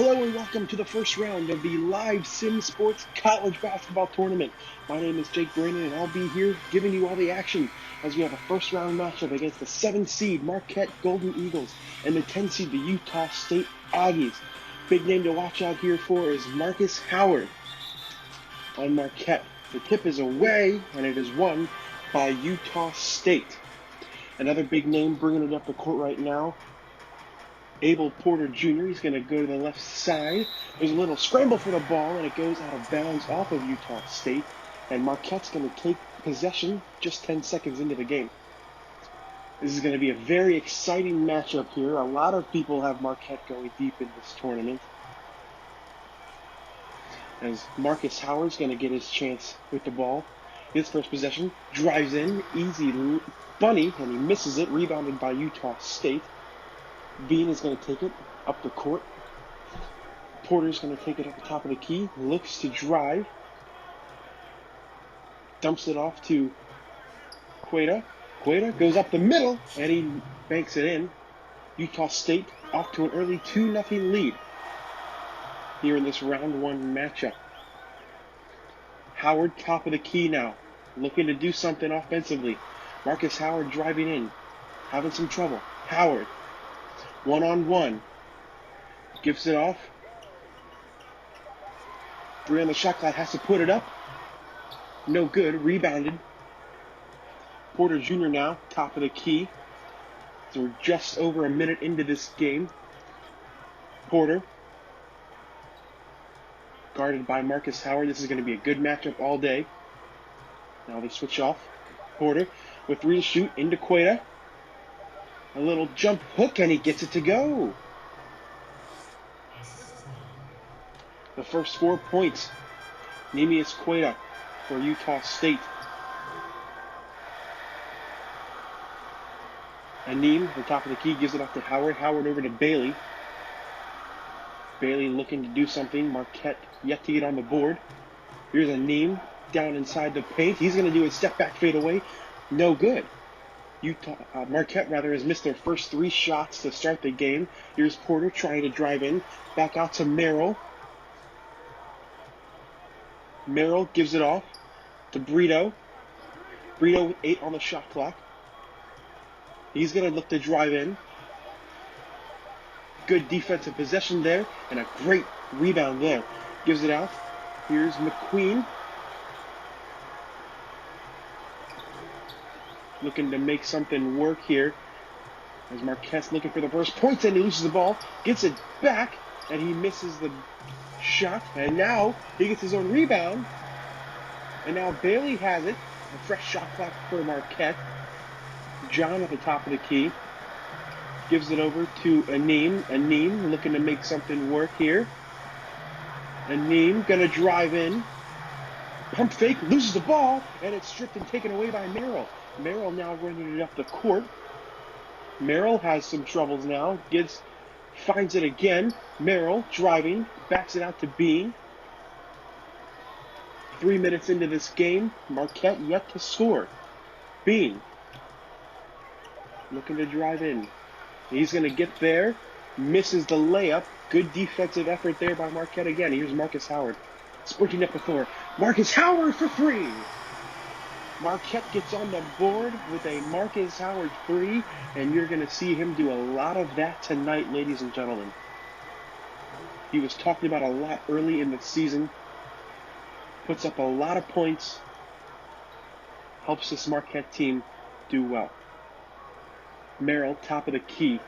Hello and welcome to the first round of the Live Sim Sports College Basketball Tournament. My name is Jake Brandon and I'll be here giving you all the action as we have a first round matchup against the 7 seed Marquette Golden Eagles and the 10 seed the Utah State Aggies. Big name to watch out here for is Marcus Howard on Marquette. The tip is away and it is won by Utah State. Another big name bringing it up the court right now, Abel Porter Jr. He's going to go to the left side. There's a little scramble for the ball, and it goes out of bounds off of Utah State. And Marquette's going to take possession just 10 seconds into the game. This is going to be a very exciting matchup here. A lot of people have Marquette going deep in this tournament. As Marcus Howard's going to get his chance with the ball. His first possession, drives in, easy bunny, and he misses it, rebounded by Utah State. Bean is going to take it up the court. Porter's going to take it up the top of the key. Looks to drive. Dumps it off to Queta. Queta goes up the middle, and he banks it in. Utah State off to an early 2-0 lead here in this round one matchup. Howard, top of the key now. Looking to do something offensively. Marcus Howard driving in. Having some trouble. Howard. One-on-one. Gives it off. Three on the shot clock. Has to put it up. No good. Rebounded. Porter Jr. now. Top of the key. So we're just over a minute into this game. Porter. Guarded by Marcus Howard. This is going to be a good matchup all day. Now they switch off. Porter with 3 to shoot. Into Queta. A little jump hook, and he gets it to go. The first 4 points. Neemias Queta for Utah State. Aneem, the top of the key, gives it off to Howard. Howard over to Bailey. Bailey looking to do something. Marquette yet to get on the board. Here's Aneem down inside the paint. He's going to do a step back fadeaway. No good. Marquette has missed their first 3 shots to start the game. Here's Porter trying to drive in. Back out to Merrill. Merrill gives it off to Brito. Brito with 8 on the shot clock. He's going to look to drive in. Good defensive possession there, and a great rebound there. Gives it out. Here's McQueen. Looking to make something work here. As Marquette's looking for the first points, and he loses the ball. Gets it back, and he misses the shot. And now he gets his own rebound. And now Bailey has it. A fresh shot clock for Marquette. John at the top of the key. Gives it over to Aneem. Aneem looking to make something work here. Aneem gonna drive in. Pump fake, loses the ball, and it's stripped and taken away by Merrill. Merrill now running it up the court. Merrill has some troubles now. Finds it again. Merrill driving, backs it out to Bean. 3 minutes into this game, Marquette yet to score. Bean looking to drive in. He's going to get there. Misses the layup. Good defensive effort there by Marquette again. Here's Marcus Howard. Sprinting up the floor. Marcus Howard for 3. Marquette gets on the board with a Marcus Howard 3, and you're going to see him do a lot of that tonight, ladies and gentlemen. He was talked about a lot early in the season. Puts up a lot of points. Helps this Marquette team do well. Merrill, top of the key.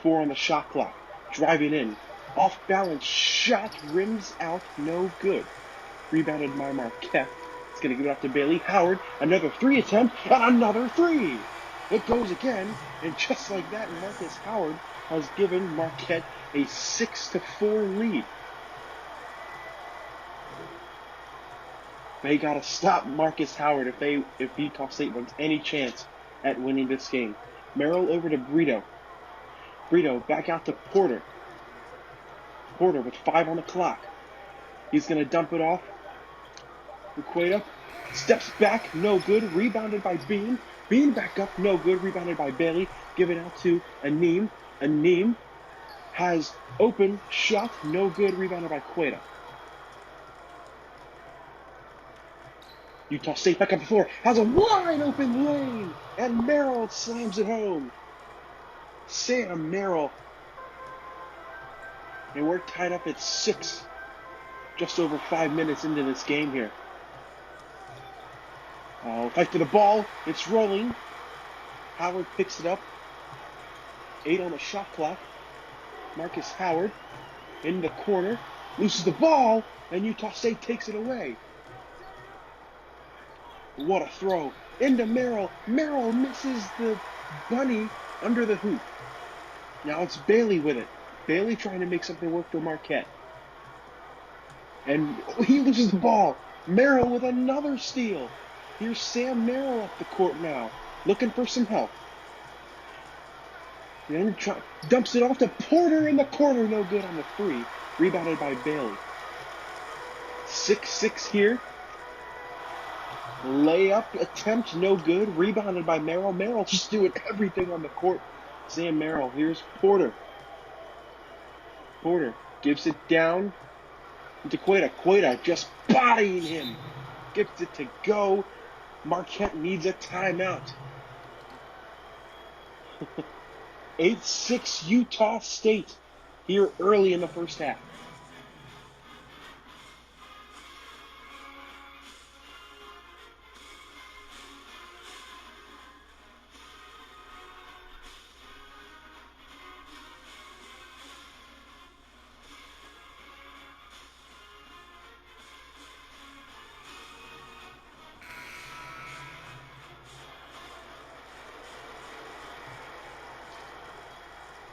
4 on the shot clock. Driving in. Off balance shot. Rims out. No good. Rebounded by Marquette. It's going to give it up to Bailey. Howard, another 3 attempt, and another 3. It goes again, and just like that, Marcus Howard has given Marquette a 6-4 lead. They got to stop Marcus Howard if Utah State wants any chance at winning this game. Merrill over to Brito. Brito back out to Porter. Porter with 5 on the clock. He's going to dump it off. Queta steps back, no good. Rebounded by Bean. Bean back up, no good. Rebounded by Bailey. Give it out to Aneem. Aneem has open shot, no good, rebounded by Queta. Utah State back up the floor, has a wide open lane, and Merrill slams it home. Sam Merrill. And we're tied up at 6, just over 5 minutes into this game here. Fight for the ball, it's rolling. Howard picks it up. 8 on the shot clock. Marcus Howard in the corner, loses the ball, and Utah State takes it away. What a throw. Into Merrill. Merrill misses the bunny under the hoop. Now it's Bailey with it. Bailey trying to make something work for Marquette. And he loses the ball. Merrill with another steal. Here's Sam Merrill up the court now, looking for some help. Then dumps it off to Porter in the corner, no good on the free. Rebounded by Bailey. 6-6 here. Layup attempt, no good. Rebounded by Merrill. Merrill just doing everything on the court. Sam Merrill. Here's Porter. Porter gives it down to Queta. Queta just bodying him. Gets it to go. Marquette needs a timeout. 8-6 Utah State here early in the first half.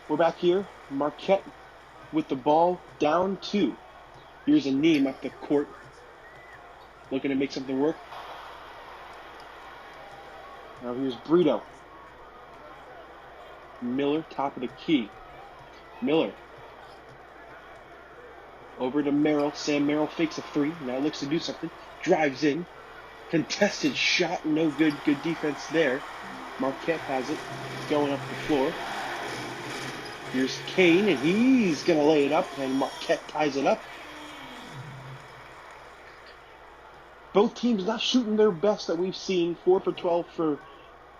We're back here. Marquette with the ball down 2. Here's a Neem up the court, looking to make something work. Now here's Brito. Miller, top of the key. Miller. Over to Merrill. Sam Merrill fakes a 3. Now looks to do something. Drives in. Contested shot. No good. Good defense there. Marquette has it. Going up the floor. Here's Kane, and he's going to lay it up, and Marquette ties it up. Both teams not shooting their best that we've seen. 4 for 12 for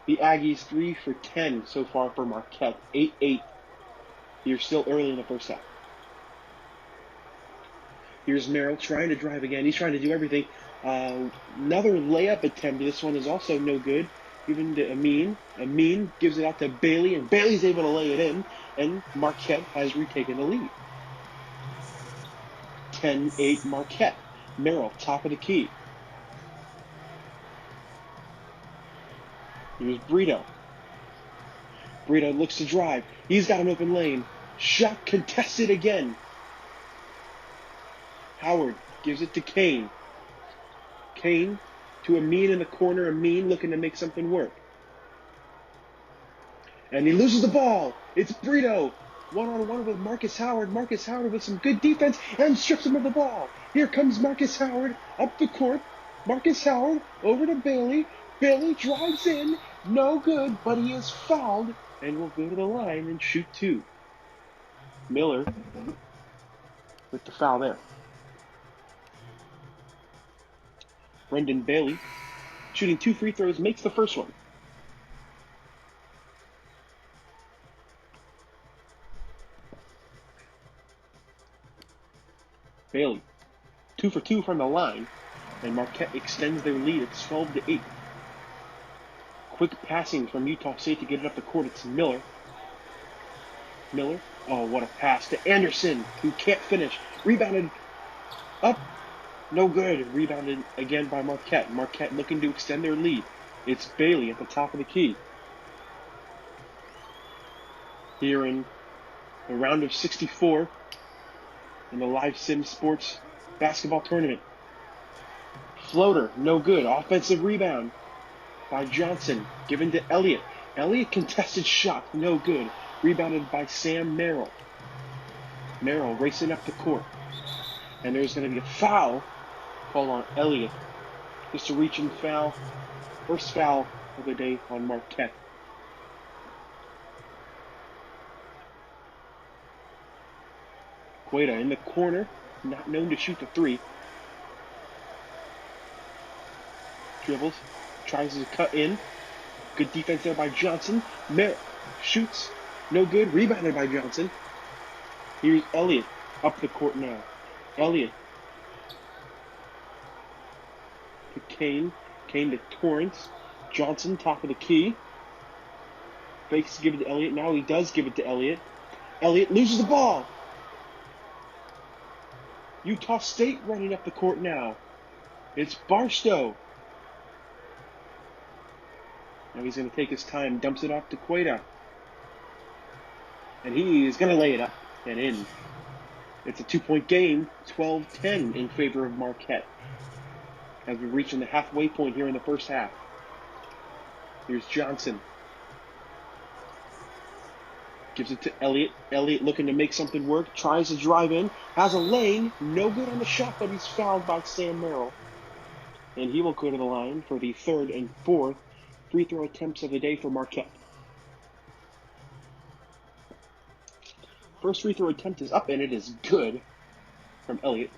the Aggies, 3 for 10 so far for Marquette. 8-8. You're still early in the first half. Here's Merrill trying to drive again. He's trying to do everything. Another layup attempt. This one is also no good. Even to Amin. Amin gives it out to Bailey, and Bailey's able to lay it in, and Marquette has retaken the lead. 10-8 Marquette. Merrill, top of the key. Here's Brito. Brito looks to drive. He's got an open lane. Shot contested again. Howard gives it to Kane. Kane to Amin in the corner. Amin looking to make something work. And he loses the ball. It's Brito. One-on-one with Marcus Howard. Marcus Howard with some good defense and strips him of the ball. Here comes Marcus Howard up the court. Marcus Howard over to Bailey. Bailey drives in. No good, but he is fouled and will go to the line and shoot 2. Miller with the foul there. Brendan Bailey, shooting 2 free throws, makes the first one. Bailey, 2 for 2 from the line, and Marquette extends their lead at 12-8. Quick passing from Utah State to get it up the court. It's Miller. Miller, oh, what a pass to Anderson, who can't finish. Rebounded up. No good. Rebounded again by Marquette. Marquette looking to extend their lead. It's Bailey at the top of the key. Here in the round of 64 in the Live Sim Sports basketball tournament. Floater, no good. Offensive rebound by Johnson, given to Elliott. Elliott contested shot, no good. Rebounded by Sam Merrill. Merrill racing up the court. And there's going to be a foul called on Elliott. Just a reach and foul. First foul of the day on Marquette. Cueta in the corner, not known to shoot the three. Dribbles, tries to cut in. Good defense there by Johnson. Shoots, no good. Rebounded by Johnson. Here's Elliott up the court now. Elliott to Kane. Kane to Torrance. Johnson, top of the key. Fakes to give it to Elliott. Now he does give it to Elliott. Elliott loses the ball. Utah State running up the court now. It's Barstow. Now he's going to take his time, dumps it off to Cueta. And he's going to lay it up and in. It's a 2-point game, 12-10 in favor of Marquette. As we're reaching the halfway point here in the first half. Here's Johnson. Gives it to Elliott. Elliott looking to make something work. Tries to drive in. Has a lane. No good on the shot, but he's fouled by Sam Merrill. And he will go to the line for the third and fourth free throw attempts of the day for Marquette. First free throw attempt is up, and it is good from Elliott.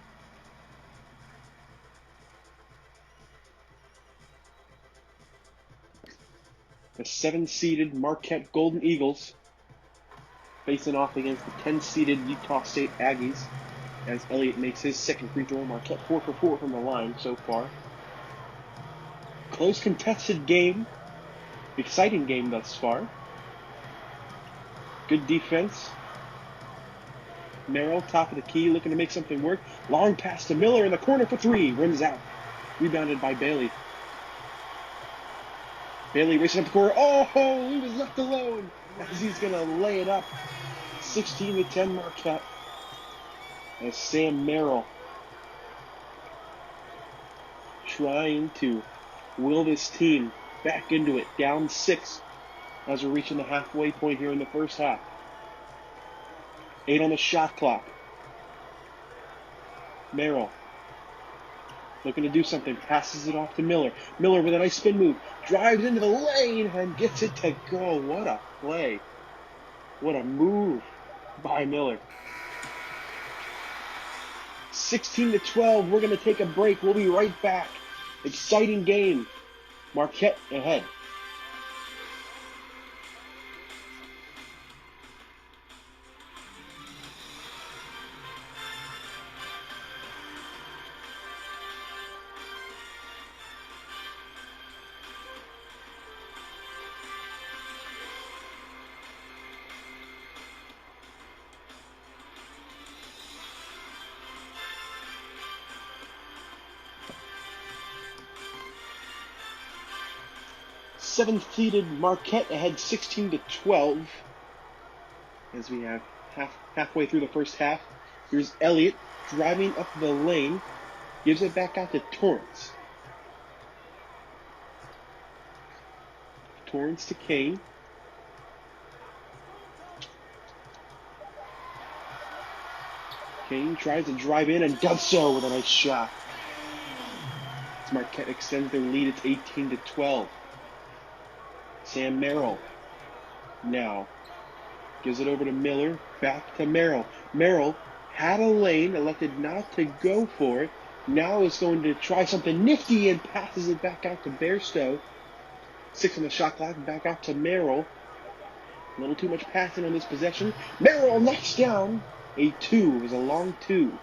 The 7-seeded Marquette Golden Eagles facing off against the 10-seeded Utah State Aggies as Elliott makes his second free throw. Marquette 4 for 4 from the line so far. Close contested game. Exciting game thus far. Good defense. Merrill, top of the key, looking to make something work. Long pass to Miller in the corner for three. Rims out. Rebounded by Bailey. Bailey racing up the court. Oh, he was left alone as he's going to lay it up. 16-10 Marquette. As Sam Merrill trying to will this team back into it. Down 6 as we're reaching the halfway point here in the first half. 8 on the shot clock. Merrill looking to do something. Passes it off to Miller. Miller with a nice spin move. Drives into the lane and gets it to go. What a play. What a move by Miller. 16-12. We're going to take a break. We'll be right back. Exciting game. Marquette ahead. Seventh-seeded Marquette ahead 16-12 as we have halfway through the first half. Here's Elliott driving up the lane, gives it back out to Torrance. Torrance to Kane. Kane tries to drive in and does so with a nice shot. As Marquette extends their lead, it's 18-12. Sam Merrill now gives it over to Miller, back to Merrill. Merrill had a lane, elected not to go for it. Now is going to try something nifty and passes it back out to Barstow. 6 on the shot clock, back out to Merrill. A little too much passing on this possession. Merrill knocks down a 2. It was a long 2.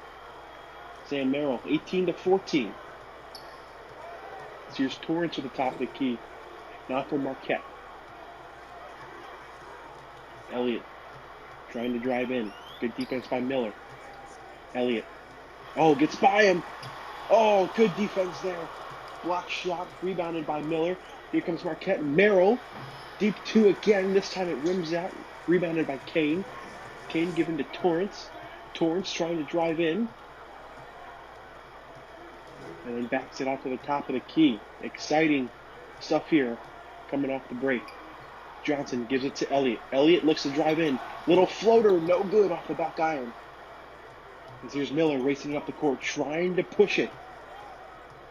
Sam Merrill, 18-14. So here's Torrance at the top of the key. Now for Marquette. Elliott trying to drive in. Good defense by Miller. Elliott. Oh, gets by him. Oh, good defense there. Block shot, rebounded by Miller. Here comes Marquette. Merrill. Deep 2 again. This time it rims out. Rebounded by Kane. Kane given to Torrance. Torrance trying to drive in. And then backs it out to the top of the key. Exciting stuff here coming off the break. Johnson gives it to Elliott. Elliott looks to drive in. Little floater, no good off the back iron. And here's Miller racing up the court, trying to push it.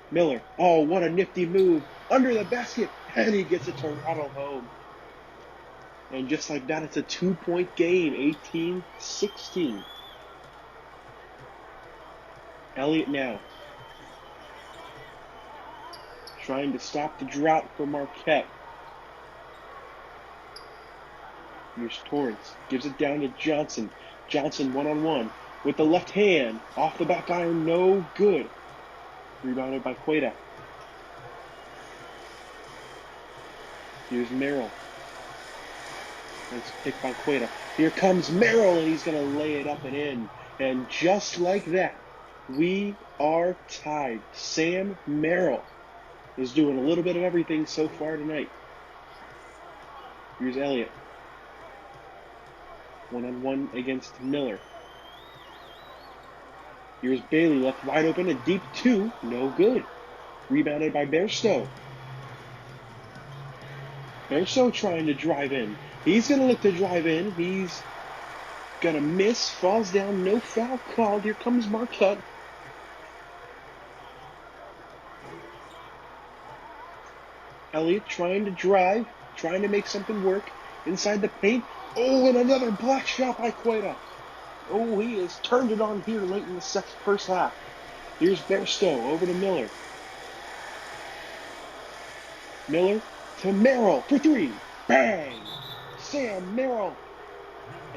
Miller, oh, what a nifty move. Under the basket, and he gets it to rattle home. And just like that, it's a 2-point game, 18-16. Elliott now. Trying to stop the drought for Marquette. Here's Torrance. Gives it down to Johnson. Johnson one-on-one with the left hand. Off the back iron, no good. Rebounded by Queta. Here's Merrill. Nice pick by Queta. Here comes Merrill, and he's going to lay it up and in. And just like that, we are tied. Sam Merrill is doing a little bit of everything so far tonight. Here's Elliott. One-on-one against Miller. Here's Bailey, left wide open, a deep two, no good. Rebounded by Bairstow. Bairstow trying to drive in. He's going to look to drive in. He's going to miss, falls down, no foul called. Here comes Marquette. Elliott trying to drive, trying to make something work inside the paint. Oh, and another block shot by Queta. Oh, he has turned it on here late in the first half. Here's Bairstow over to Miller. Miller to Merrill for three. Bang! Sam Merrill.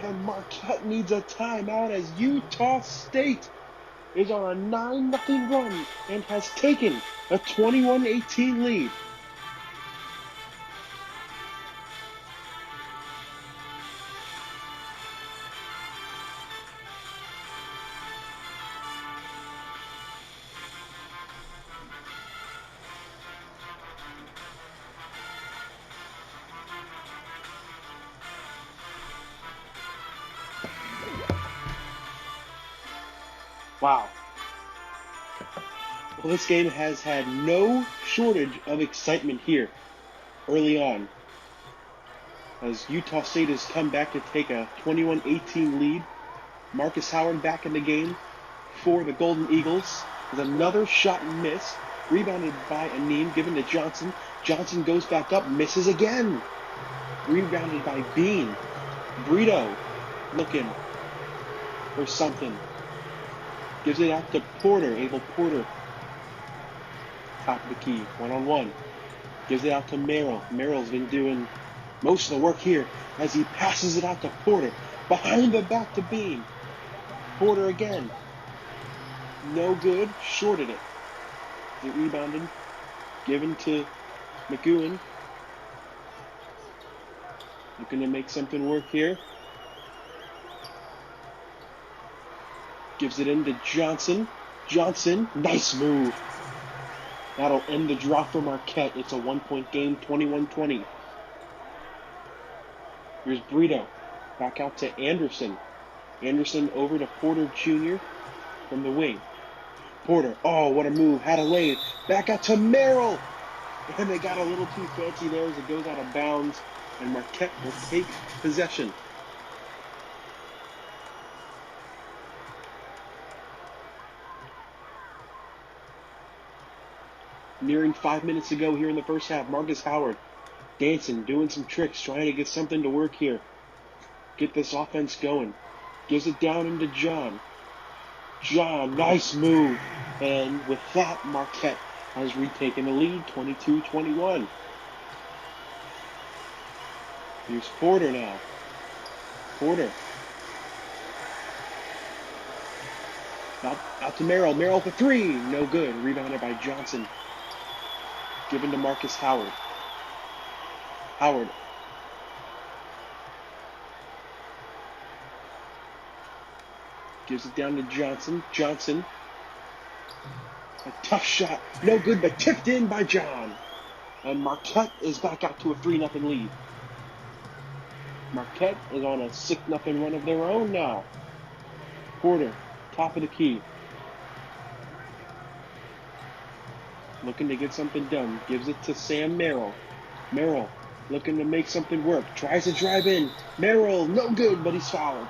And Marquette needs a timeout as Utah State is on a 9-0 run and has taken a 21-18 lead. Wow. Well, this game has had no shortage of excitement here early on, as Utah State has come back to take a 21-18 lead. Marcus Howard back in the game for the Golden Eagles. There's another shot and miss. Rebounded by Anim, given to Johnson. Johnson goes back up, misses again. Rebounded by Bean. Brito looking for something. Gives it out to Porter, Abel Porter. Top of the key, one-on-one. Gives it out to Merrill. Merrill's been doing most of the work here as he passes it out to Porter. Behind the back to Bean. Porter again. No good, shorted it. It rebounded. Given to McEwen. Looking to make something work here. Gives it in to Johnson. Johnson, nice move. That'll end the drop for Marquette. It's a 1-point game, 21-20. Here's Brito. Back out to Anderson. Anderson over to Porter Jr. from the wing. Porter, oh, what a move. Had a lane. Back out to Merrill. And they got a little too fancy there as it goes out of bounds. And Marquette will take possession. Nearing 5 minutes to go here in the first half. Marcus Howard dancing, doing some tricks, trying to get something to work here. Get this offense going. Gives it down into John. John, nice move. And with that, Marquette has retaken the lead, 22-21. Here's Porter now. Porter. Out to Merrill. Merrill for three. No good. Rebounded by Johnson. Given to Marcus Howard. Howard. Gives it down to Johnson. Johnson. A tough shot. No good, but tipped in by John. And Marquette is back out to a 3-0 lead. Marquette is on a 6-0 run of their own now. Porter, top of the key. Looking to get something done. Gives it to Sam Merrill. Merrill looking to make something work. Tries to drive in. Merrill, no good, but he's fouled.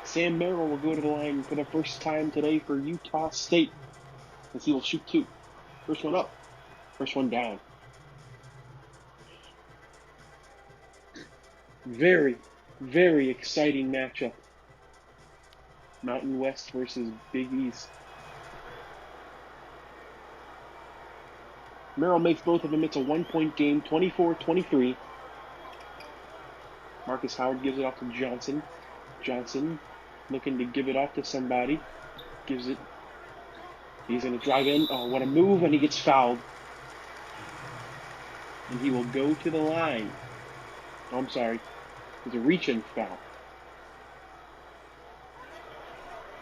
Sam Merrill will go to the line for the first time today for Utah State, as he will shoot two. First one up, first one down. Very, very exciting matchup. Mountain West versus Big East. Merrill makes both of them. It's a 1-point game, 24-23. Marcus Howard gives it off to Johnson. Johnson looking to give it off to somebody. Gives it. He's going to drive in. Oh, what a move, and he gets fouled. And he will go to the line. Oh, I'm sorry. It's a reach-in foul.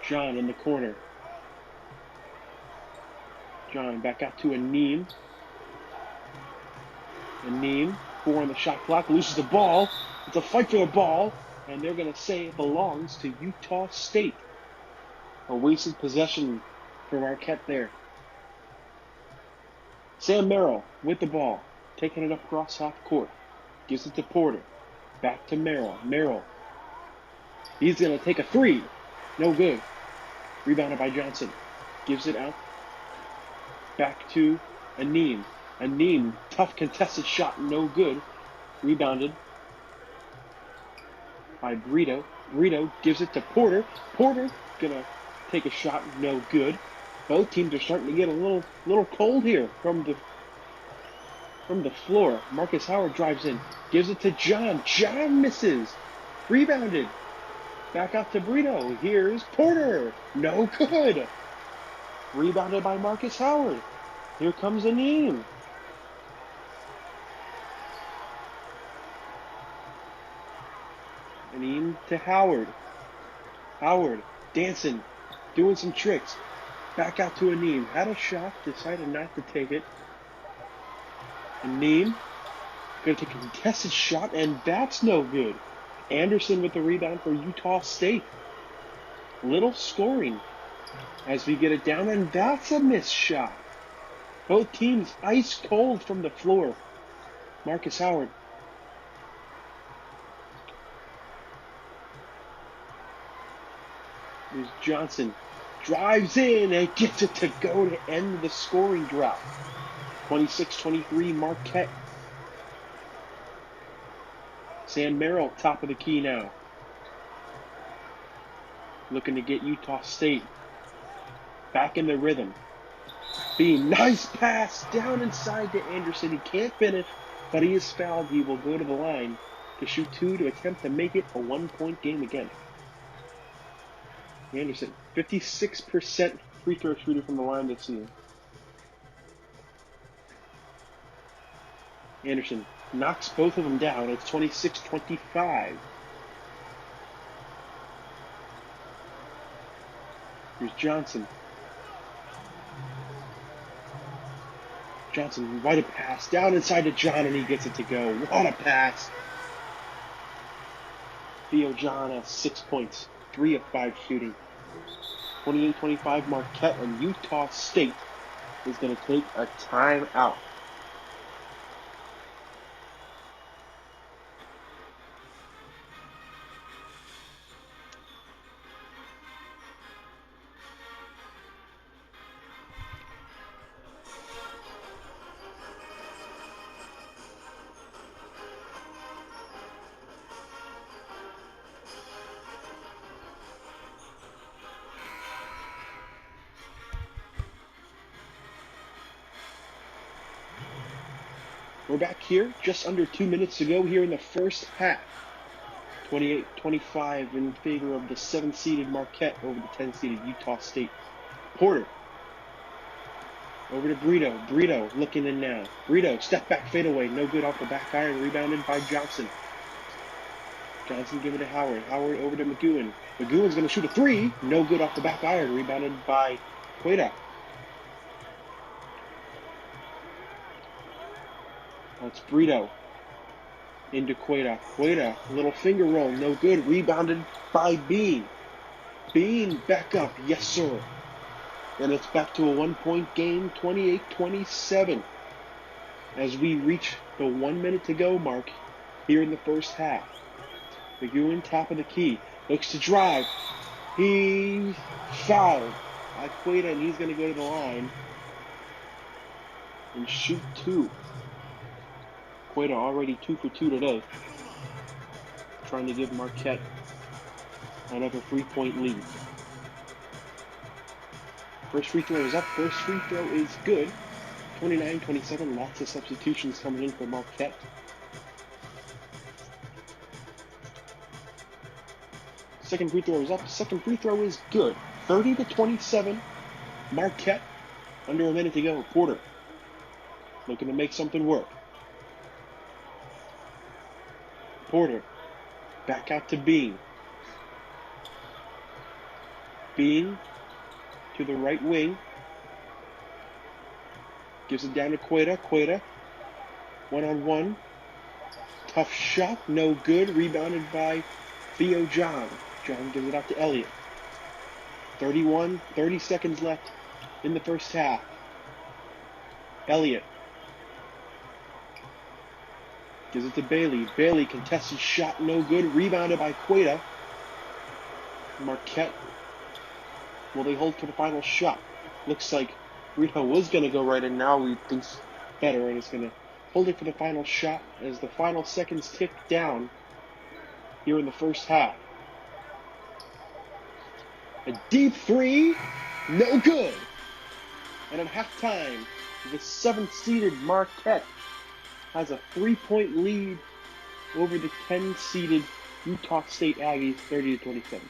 John in the corner. John back out to Aneem. Aneem, 4 on the shot clock, loses the ball. It's a fight for the ball, and they're going to say it belongs to Utah State. A wasted possession for Marquette there. Sam Merrill with the ball, taking it up across half court. Gives it to Porter. Back to Merrill. Merrill. He's going to take a 3. No good. Rebounded by Johnson. Gives it out. Back to Aneem. Aneem, tough contested shot, no good. Rebounded by Brito. Brito gives it to Porter. Porter gonna take a shot, no good. Both teams are starting to get a little cold here from the floor. Marcus Howard drives in, gives it to John. John misses. Rebounded. Back out to Brito. Here's Porter. No good. Rebounded by Marcus Howard. Here comes Aneem. Aneem to Howard. Howard dancing, doing some tricks. Back out to Aneem. Had a shot, decided not to take it. Aneem going to take a contested shot, and that's no good. Anderson with the rebound for Utah State. Little scoring as we get it down, and that's a missed shot. Both teams ice cold from the floor. Marcus Howard. There's Johnson. Drives in and gets it to go to end the scoring drought. 26-23 Marquette. Sam Merrill, top of the key now. Looking to get Utah State back in the rhythm. Bean, nice pass down inside to Anderson. He can't finish, but he is fouled. He will go to the line to shoot 2 to attempt to make it a 1-point game again. Anderson, 56% free throw shooter from the line this season. Anderson knocks both of them down. It's 26-25. Here's Johnson. Johnson, what a pass. Down inside to John, and he gets it to go. What a pass. Theo John has 6 points. 3 of 5 shooting. 28-25 Marquette, and Utah State is going to take a timeout. We're back here, just under 2 minutes to go here in the first half. 28-25 in favor of the 7-seeded Marquette over the 10-seeded Utah State. Porter. Over to Brito. Brito looking in now. Brito, step back fadeaway. No good off the back iron. Rebounded by Johnson. Johnson give it to Howard. Howard over to McGowan. McGowan's going to shoot a 3. No good off the back iron. Rebounded by Queta. That's Brito into Queta. Queta, little finger roll, no good. Rebounded by Bean. Bean back up, yes sir. And it's back to a 1-point game, 28-27. As we reach the 1 minute to go mark here in the first half. McGowan, top of the key, looks to drive. He fouled by Queta, and he's going to go to the line and shoot 2. Queta already 2 for 2 today. Trying to give Marquette another 3-point lead. First free throw is up. First free throw is good. 29-27. Lots of substitutions coming in for Marquette. Second free throw is up. Second free throw is good. 30-27. Marquette. Under a minute to go. Porter looking to make something work. Porter back out to Bean. Bean to the right wing. Gives it down to Queta. Queta. One-on-one. Tough shot. No good. Rebounded by Theo John. John gives it out to Elliott. 30 seconds left in the first half. Elliott gives it to Bailey. Bailey contested shot. No good. Rebounded by Queta. Marquette. Will they hold for the final shot? Looks like Rito was going to go right in. Now he thinks better and is going to hold it for the final shot as the final seconds tick down here in the first half. A deep three, no good. And at halftime, the 7th-seeded Marquette has a 3-point lead over the 10-seeded Utah State Aggies, 30-27.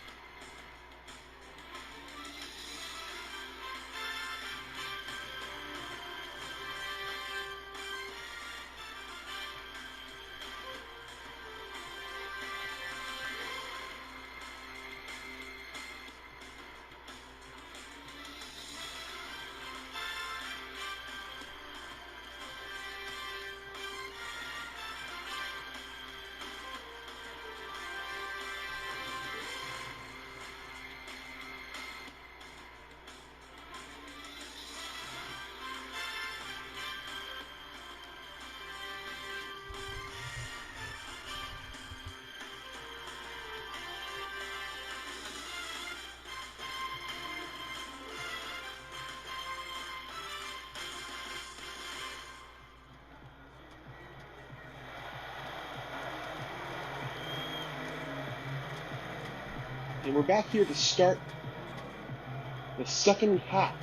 And we're back here to start the second half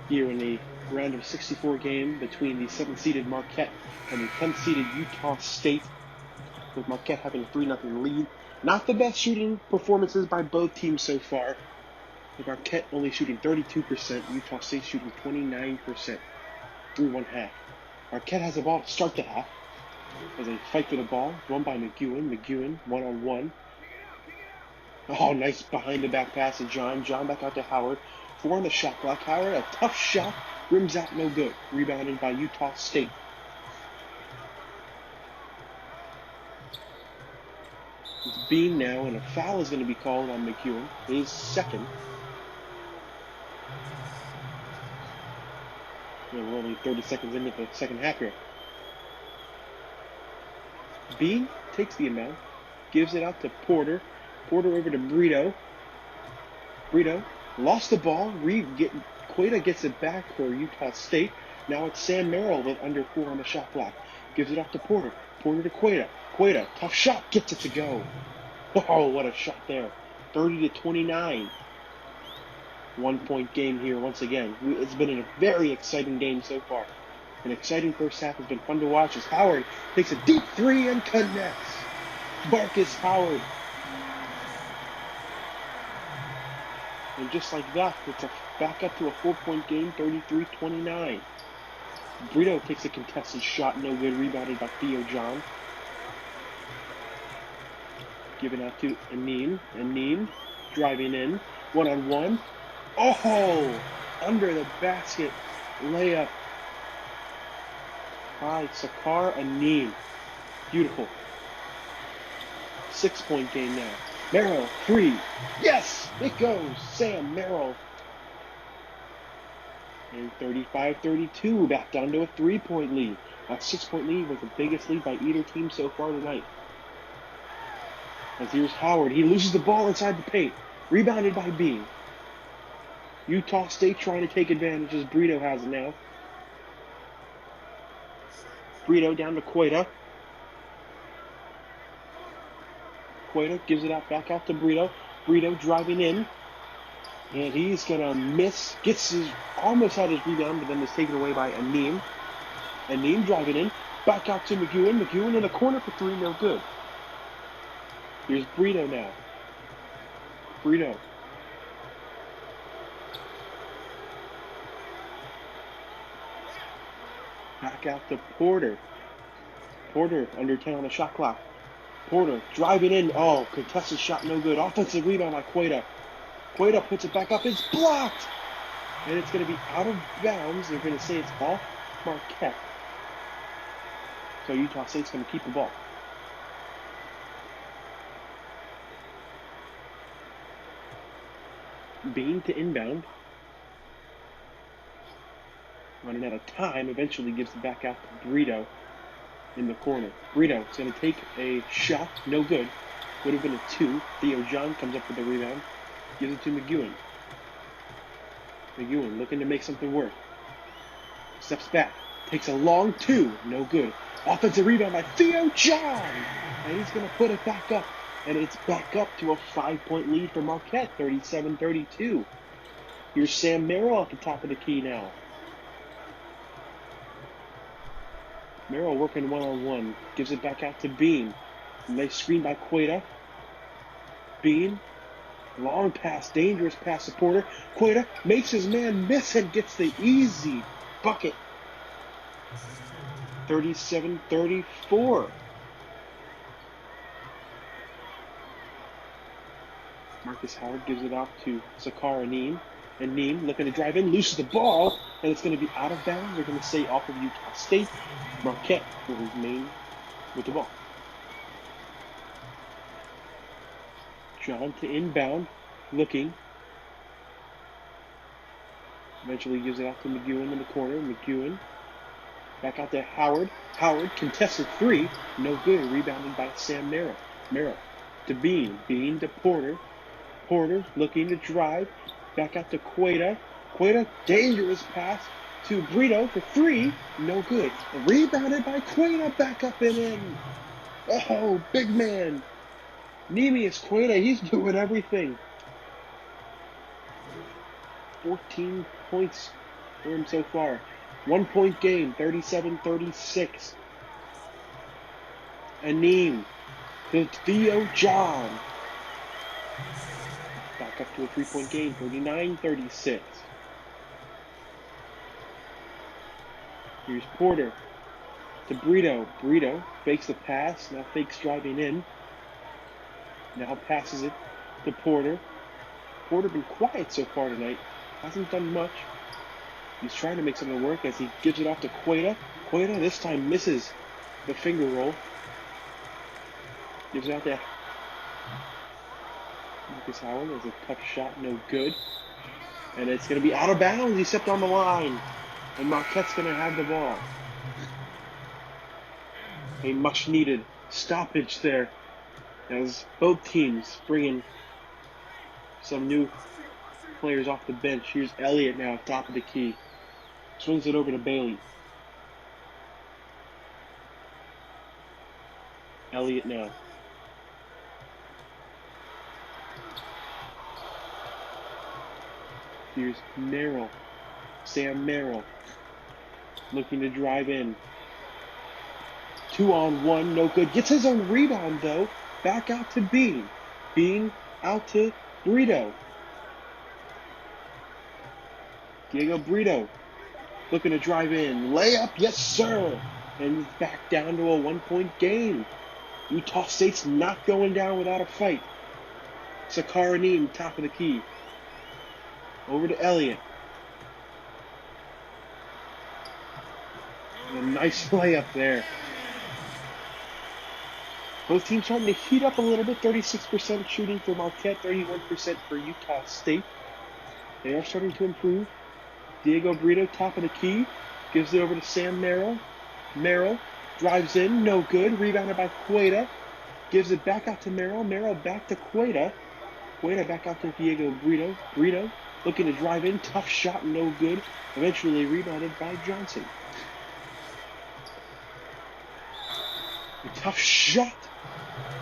here in the round of 64 game between the 7th-seeded Marquette and the 10th-seeded Utah State, with Marquette having a 3-0 lead. Not the best shooting performances by both teams so far, with Marquette only shooting 32%, Utah State shooting 29% through one half. Marquette has the ball to start the half as they fight for the ball, won by McEwen. McEwen, one-on-one. Oh, nice behind-the-back pass to John. John back out to Howard. 4 on the shot clock. Howard, a tough shot. Rims out, no good. Rebounded by Utah State. It's Bean now, and a foul is going to be called on McEwen. His second. We're only 30 seconds into the second half here. Bean takes the amount. Gives it out to Porter. Porter over to Brito. Brito lost the ball. Queta gets it back for Utah State. Now it's Sam Merrill with under 4 on the shot clock. Gives it off to Porter. Porter to Queta. Queta, tough shot, gets it to go. Oh, what a shot there. 30-29. 1-point game here once again. It's been a very exciting game so far. An exciting first half has been fun to watch as Howard takes a deep 3 and connects. Marcus Howard. And just like that, it's back up to a 4-point game, 33-29. Brito takes a contested shot, no good, rebounded by Theo John. Given out to Anim. Anim driving in, one-on-one. Oh, under the basket layup by Sakar Anim. Beautiful. 6-point game now. Merrill, 3. Yes, it goes. Sam Merrill. And 35-32, back down to a 3-point lead. That 6-point lead was the biggest lead by either team so far tonight. As here's Howard. He loses the ball inside the paint. Rebounded by Bean. Utah State trying to take advantage as Brito has it now. Brito down to Queta. Queta gives it out back out to Brito. Brito driving in. And he's going to miss. Almost had his rebound, but then is taken away by Anim. Anim driving in. Back out to McEwen. McEwen in the corner for three. No good. Here's Brito now. Brito. Back out to Porter. Porter under 10 on the shot clock. Porter driving in. Oh, contested shot, no good. Offensive rebound by Cueta. Cueta puts it back up. It's blocked. And it's going to be out of bounds. They're going to say it's off Marquette. So Utah State's going to keep the ball. Bean to inbound. Running out of time. Eventually gives it back out to Brito in the corner. Brito is going to take a shot. No good. Would have been a 2. Theo John comes up with the rebound. Gives it to McEwen. McEwen looking to make something work. Steps back. Takes a long 2. No good. Offensive rebound by Theo John. And he's going to put it back up. And it's back up to a 5-point lead for Marquette. 37-32. Here's Sam Merrill at the top of the key now. Merrill working one-on-one. Gives it back out to Bean. Nice screen by Cueta. Bean. Long pass. Dangerous pass to Porter. Cueta makes his man miss and gets the easy bucket. 37-34. Marcus Howard gives it off to Sakar Anim. And Neem looking to drive in, loses the ball, and it's going to be out of bounds. They're going to say off of Utah State. Marquette will remain with the ball. John to inbound, looking. Eventually gives it out to McEwen in the corner. McEwen back out to Howard. Howard contested 3, no good. Rebounded by Sam Merrill. Merrill to Bean. Bean to Porter. Porter looking to drive. Back out to Cueta. Cueta, dangerous pass to Brito for 3. No good. Rebounded by Cueta. Back up and in. Oh, big man. Neemius Cueta, he's doing everything. 14 points for him so far. 1-point game, 37-36. Anim to Theo John. Back up to a 3-point game, 39-36. Here's Porter to Brito. Brito fakes the pass, now fakes driving in. Now passes it to Porter. Porter been quiet so far tonight. Hasn't done much. He's trying to make something work as he gives it off to Cueta. Cueta this time misses the finger roll. Gives it out there. Marcus Howard has a tough shot, no good. And it's going to be out of bounds. He stepped on the line. And Marquette's going to have the ball. A much needed stoppage there as both teams bring in some new players off the bench. Here's Elliott now, top of the key. Swings it over to Bailey. Elliott now. Here's Merrill. Sam Merrill. Looking to drive in. 2-on-1, no good. Gets his own rebound, though. Back out to Bean. Bean out to Brito. Diego Brito. Looking to drive in. Layup, yes, sir. And back down to a 1-point game. Utah State's not going down without a fight. Sakar Anim, top of the key. Over to Elliott. And a nice layup there. Both teams starting to heat up a little bit. 36% shooting for Marquette, 31% for Utah State. They are starting to improve. Diego Brito, top of the key. Gives it over to Sam Merrill. Merrill drives in, no good. Rebounded by Cueta. Gives it back out to Merrill. Merrill back to Cueta. Cueta back out to Diego Brito. Brito looking to drive in. Tough shot, no good. Eventually rebounded by Johnson. A tough shot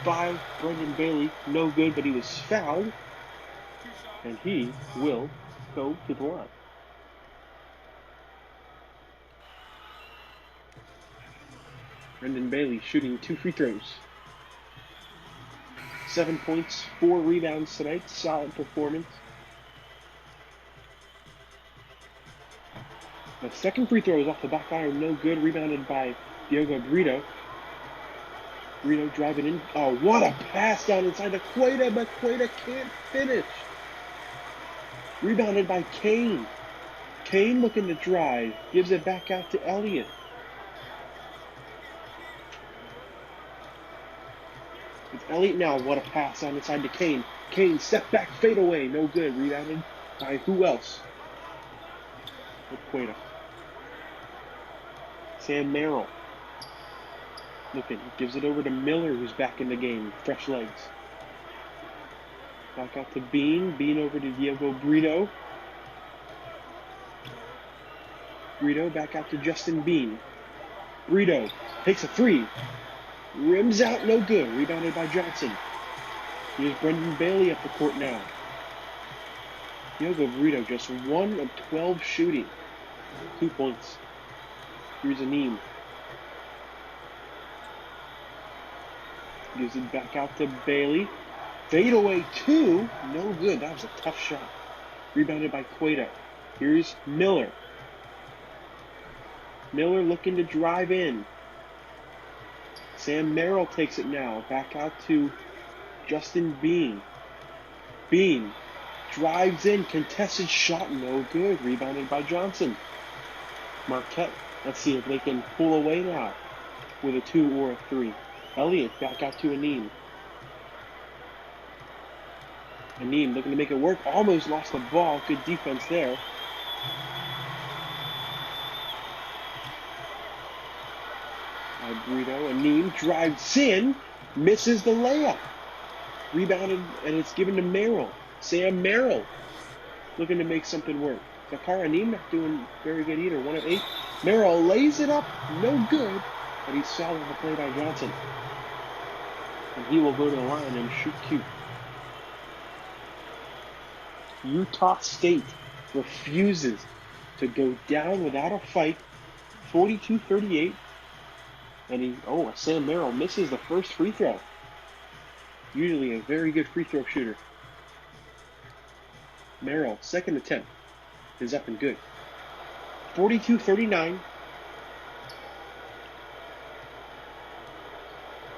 by Brendan Bailey. No good, but he was fouled. And he will go to the line. Brendan Bailey shooting 2 free throws. 7 points, 4 rebounds tonight. Solid performance. The second free throw is off the back iron, no good. Rebounded by Diogo Brito. Brito driving in. Oh, what a pass down inside to Queta, but Queta can't finish. Rebounded by Kane. Kane looking to drive. Gives it back out to Elliott. It's Elliott now. What a pass on inside to Kane. Kane, step back, fade away. No good. Rebounded by who else? With Queta. Sam Merrill. Looking. Gives it over to Miller, who's back in the game. Fresh legs. Back out to Bean. Bean over to Diogo Brito. Brito back out to Justin Bean. Brito takes a 3. Rims out, no good. Rebounded by Johnson. Here's Brendan Bailey up the court now. Diogo Brito just 1 of 12 shooting. 2 points. Here's Aneem. Gives it back out to Bailey. Fade away 2. No good. That was a tough shot. Rebounded by Queta. Here's Miller. Miller looking to drive in. Sam Merrill takes it now. Back out to Justin Bean. Bean drives in. Contested shot. No good. Rebounded by Johnson. Marquette. Let's see if they can pull away now with a 2 or a 3. Elliott back out to Aneem. Aneem looking to make it work. Almost lost the ball. Good defense there. Brito. Aneem drives in. Misses the layup. Rebounded, and it's given to Merrill. Sam Merrill looking to make something work. Zakar Aneem not doing very good either. 1 of 8. Merrill lays it up. No good. But he's solid on the play by Johnson. And he will go to the line and shoot cute. Utah State refuses to go down without a fight. 42-38. And Sam Merrill misses the first free throw. Usually a very good free throw shooter. Merrill, second attempt, is up and good. 42-39.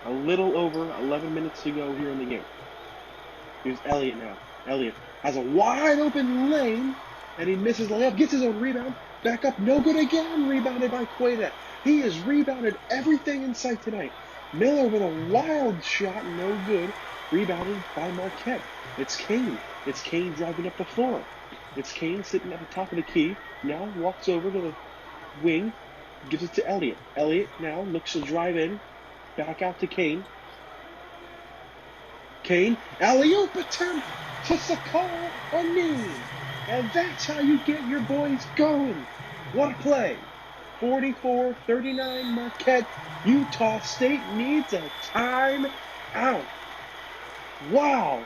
A little over 11 minutes to go here in the game. Here's Elliott now. Elliott has a wide open lane, and he misses the layup, gets his own rebound, back up, no good again, rebounded by Queta. He has rebounded everything in sight tonight. Miller with a wild shot, no good, rebounded by Marquette. It's Kane. It's Kane driving up the floor. It's Kane sitting at the top of the key, now walks over to the wing, gives it to Elliott. Elliott now looks to drive in, back out to Kane. Kane, alley-oop attempt to Sakar Aneem. And that's how you get your boys going. What a play. 44-39 Marquette. Utah State needs a timeout. Wow.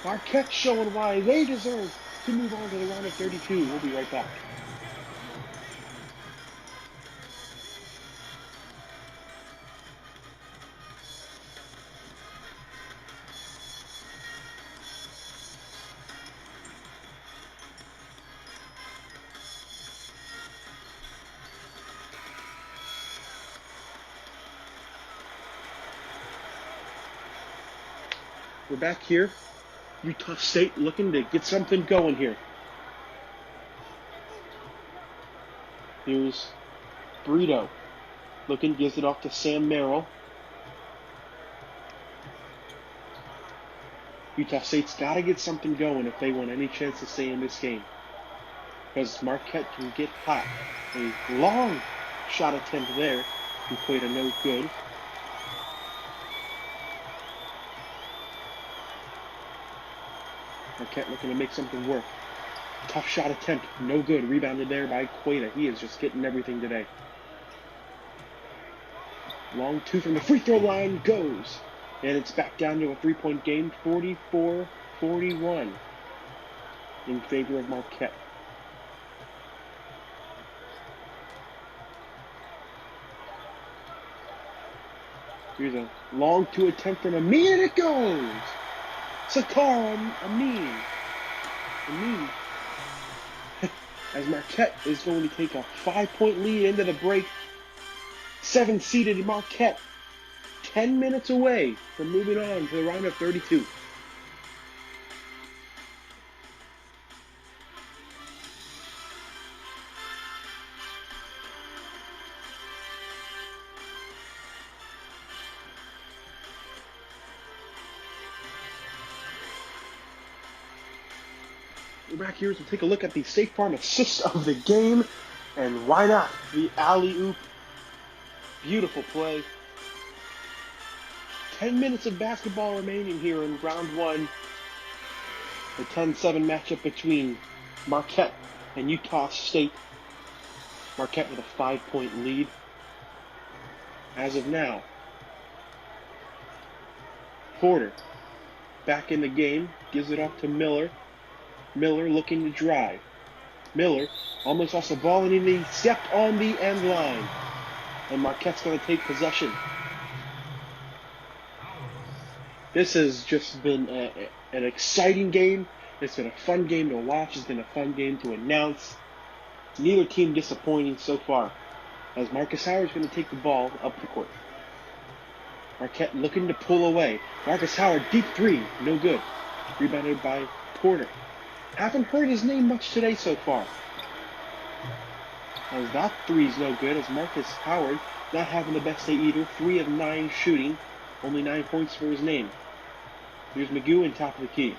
Marquette showing why they deserve to move on to the round of 32. We'll be right back. We're back here. Utah State looking to get something going here. Here's Brito. Looking, gives it off to Sam Merrill. Utah State's got to get something going if they want any chance to stay in this game. Because Marquette can get hot. A long shot attempt there. He played a no good. Marquette looking to make something work. Tough shot attempt, no good. Rebounded there by Queta. He is just getting everything today. Long 2 from the free throw line goes. And it's back down to a 3-point game, 44-39. 41 in favor of Marquette. Here's a long two attempt from Amin, and it goes! Sakar Amin. Amin. As Marquette is going to take a 5-point lead into the break. 7-seeded Marquette, 10 minutes away from moving on to the round of 32. We're back here to take a look at the State Farm assist of the game, and why not the alley-oop. Beautiful play. 10 minutes of basketball remaining here in round one. The 10-7 matchup between Marquette and Utah State. Marquette with a 5-point lead as of now. Porter back in the game, gives it off to Miller. Miller looking to drive. Miller almost lost the ball, and he stepped on the end line. And Marquette's going to take possession. This has just been an exciting game. It's been a fun game to watch. It's been a fun game to announce. Neither team disappointing so far, as Marcus Howard's going to take the ball up the court. Marquette looking to pull away. Marcus Howard, deep three, no good. Rebounded by Porter. Haven't heard his name much today so far. As that three's no good, as Marcus Howard not having the best day either. 3 of 9 shooting, only 9 points for his name. Here's McGowan, top of the key.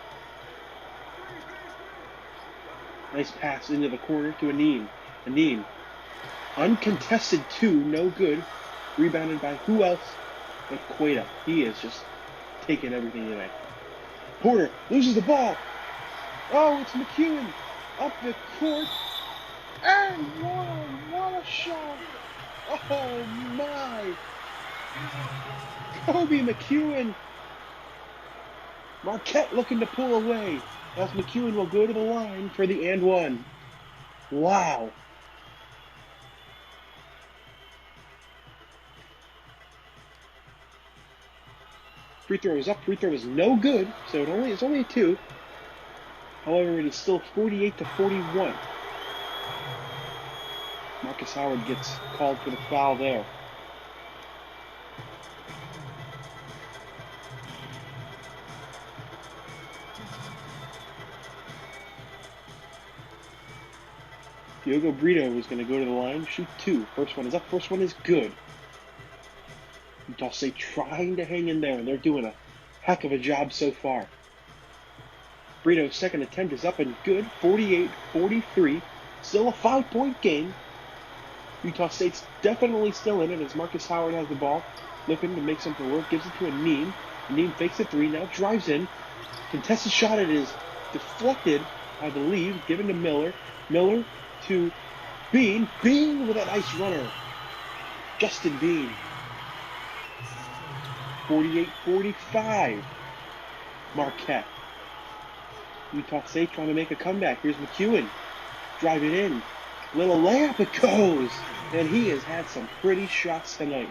Nice pass into the corner to Anim. Anim, uncontested 2, no good. Rebounded by who else but Queta. He is just taking everything tonight. Porter loses the ball. Oh, it's McEwen up the court. And one, what a shot. Oh my. Kobe McEwen. Marquette looking to pull away, as McEwen will go to the line for the and one. Wow. Free throw is up. Free throw is no good, so it's only a 2. However, it is still 48-41. Marcus Howard gets called for the foul there. Diogo Brito is going to go to the line, shoot 2. First one is up, first one is good. Utah State trying to hang in there, and they're doing a heck of a job so far. Brito's second attempt is up and good, 48-43. Still a 5-point game. Utah State's definitely still in it as Marcus Howard has the ball, looking to make something work, gives it to Anim. Anim fakes a 3, now drives in. Contested shot, it is deflected, I believe, given to Miller. Miller to Bean. Bean with a nice runner. Justin Bean. 48-45. Marquette. Utah State trying to make a comeback. Here's McEwen. Driving in. Little layup, it goes. And he has had some pretty shots tonight.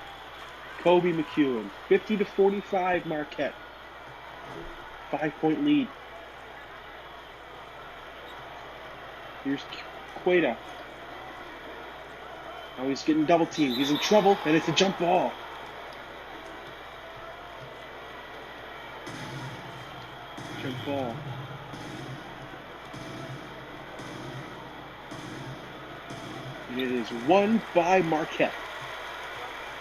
Kobe McEwen. 50-45 Marquette. 5-point lead. Here's Queta. Now he's getting double teamed. He's in trouble, and it's a jump ball. Jump ball. And it is won by Marquette.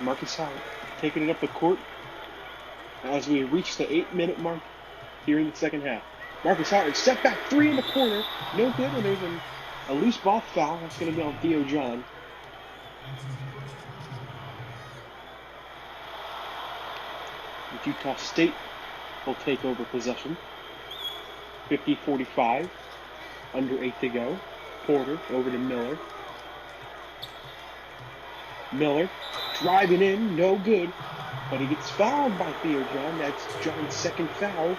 Marcus Howard taking it up the court as we reach the 8-minute mark here in the second half. Marcus Howard, step back 3 in the corner. No good, and there's a loose ball foul. That's going to be on Theo John. Utah State will take over possession. 50-45. Under 8 to go. Porter over to Miller. Miller driving in, no good. But he gets fouled by Theo John. That's John's second foul.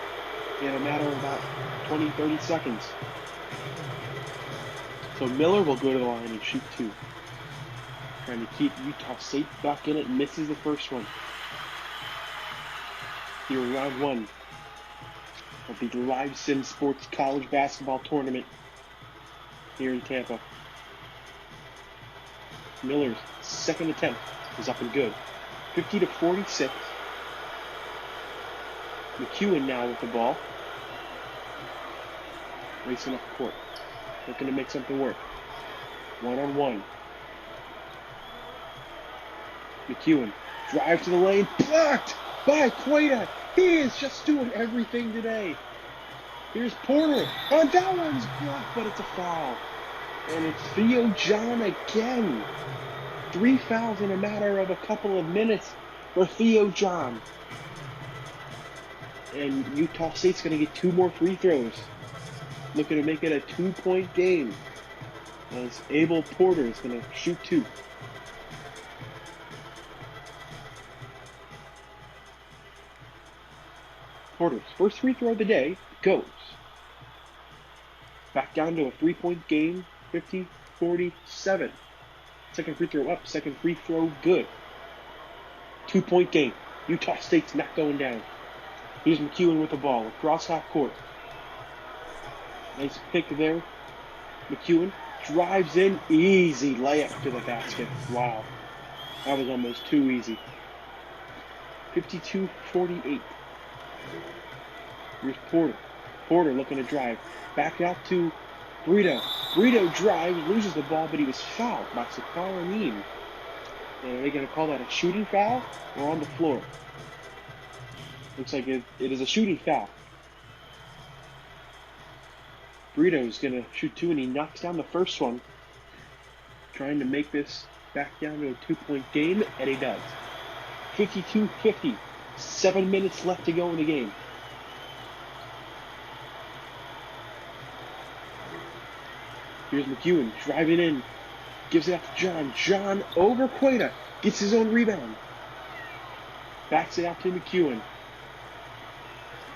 in a matter of about 20, 30 seconds. So Miller will go to the line and shoot 2. Trying to keep Utah State back in it, misses the first one. Here in round 1 of the Live Sim Sports College Basketball Tournament here in Tampa. Miller's second attempt is up and good. 50-46. McEwen now with the ball. Racing up the court. Looking to make something work. 1-on-1. McEwen drive to the lane. Blocked by Queta. He is just doing everything today. Here's Porter. Oh, that one's blocked, but it's a foul. And it's Theo John again. 3 fouls in a matter of a couple of minutes for Theo John. And Utah State's going to get 2 more free throws. Looking to make it a 2-point game. As Abel Porter is going to shoot 2. Porter's first free throw of the day goes. Back down to a 3-point game, 50-47. Second free throw up, second free throw good. 2-point game. Utah State's not going down. Here's McEwen with the ball across half court. Nice pick there. McEwen drives in, easy layup to the basket. Wow, that was almost too easy. 52-48. Here's Porter. Porter looking to drive. Back out to Brito. Brito drives, loses the ball, but he was fouled by Sakar Amin. And are they going to call that a shooting foul or on the floor? Looks like it is a shooting foul. Brito's going to shoot 2, and he knocks down the first one. Trying to make this back down to a 2-point game, and he does. 52-50. 7 minutes left to go in the game. Here's McEwen driving in. Gives it out to John. John over Queta. Gets his own rebound. Backs it out to McEwen.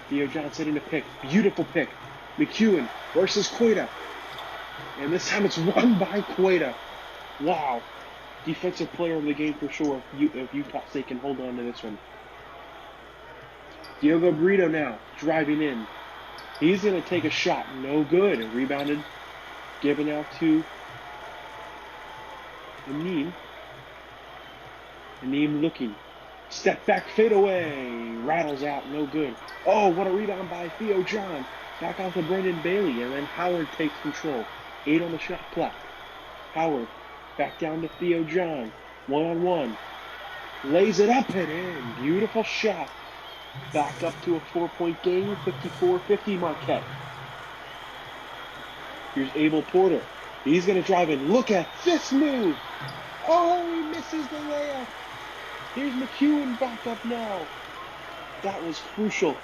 Theo John setting the pick. Beautiful pick. McEwen versus Queta. And this time it's won by Queta. Wow. Defensive player of the game for sure. If Utah State can hold on to this one. Diogo Brito now driving in. He's going to take a shot. No good. Rebounded. Given out to Amin. Amin looking. Step back, fade away. Rattles out. No good. Oh, what a rebound by Theo John. Back out to Brendan Bailey. And then Howard takes control. 8 on the shot clock. Howard back down to Theo John. 1-on-1. Lays it up and in. Beautiful shot. Back up to a 4-point game. 54-50 Marquette. Here's Abel Porter. He's going to drive in. Look at this move. Oh, he misses the layup. Here's McEwen back up now. That was crucial.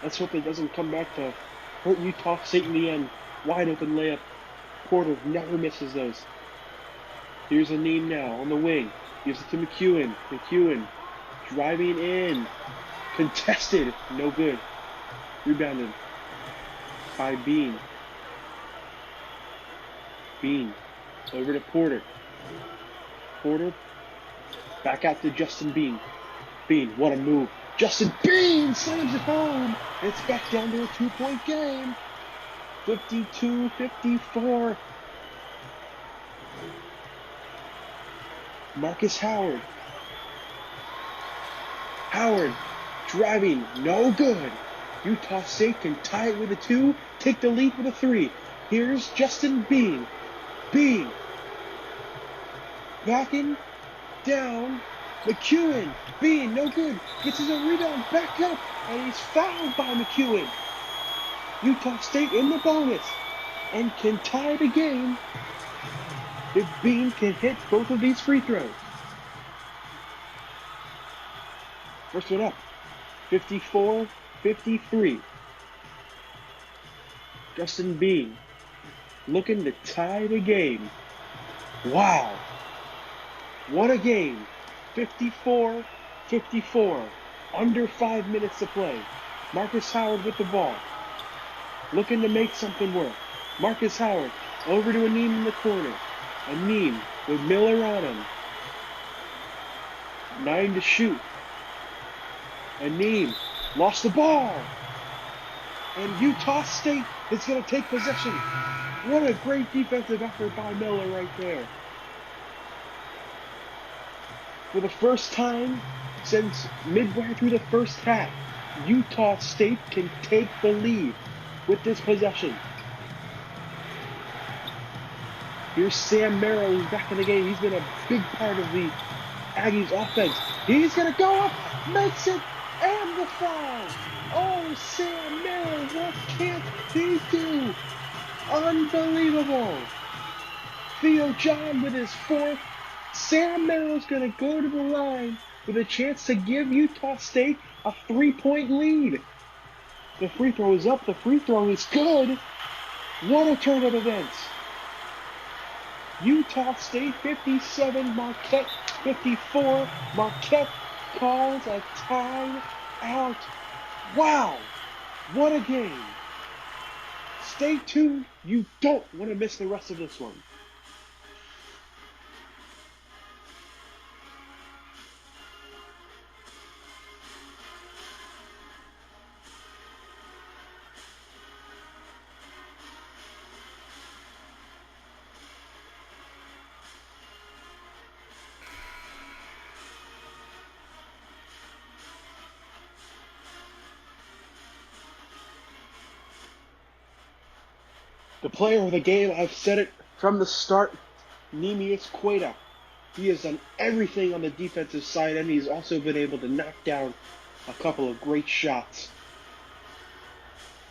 Let's hope it doesn't come back to hurt Utah State in the end. Wide open layup. Porter never misses those. Here's Amin now on the wing. Gives it to McEwen. McEwen driving in. Contested. No good. Rebounded by Bean. Bean over to Porter. Porter back out to Justin Bean. Bean, what a move. Justin Bean slams it home. It's back down to a 2-point game. 52-54. Marcus Howard. Howard driving, no good. Utah State can tie it with a 2, take the lead with a 3. Here's Justin Bean. Bean. Backing down. McEwen. Bean, no good. Gets his own rebound, back up, and he's fouled by McEwen. Utah State in the bonus and can tie the game if Bean can hit both of these free throws. First one up. 54-53. Justin Bean looking to tie the game. Wow. What a game. 54-54. Under 5 minutes to play. Marcus Howard with the ball. Looking to make something work. Marcus Howard over to Aneem in the corner. Aneem with Miller on him. 9 to shoot. Aneem lost the ball. And Utah State is going to take possession. What a great defensive effort by Miller right there. For the first time since midway through the first half, Utah State can take the lead with this possession. Here's Sam Merrill, who's back in the game. He's been a big part of the Aggies offense. He's going to go up, makes it, and the foul. Oh, Sam Merrill, what can't he do? Unbelievable. Theo John with his fourth. Sam Merrill's going to go to the line with a chance to give Utah State a 3-point lead. The free throw is up. The free throw is good. What a turn of events. Utah State 57, Marquette 54. Marquette calls a timeout. Wow, what a game. Stay tuned. You don't want to miss the rest of this one. The player of the game, I've said it from the start, Neemias Queta. He has done everything on the defensive side, and he's also been able to knock down a couple of great shots.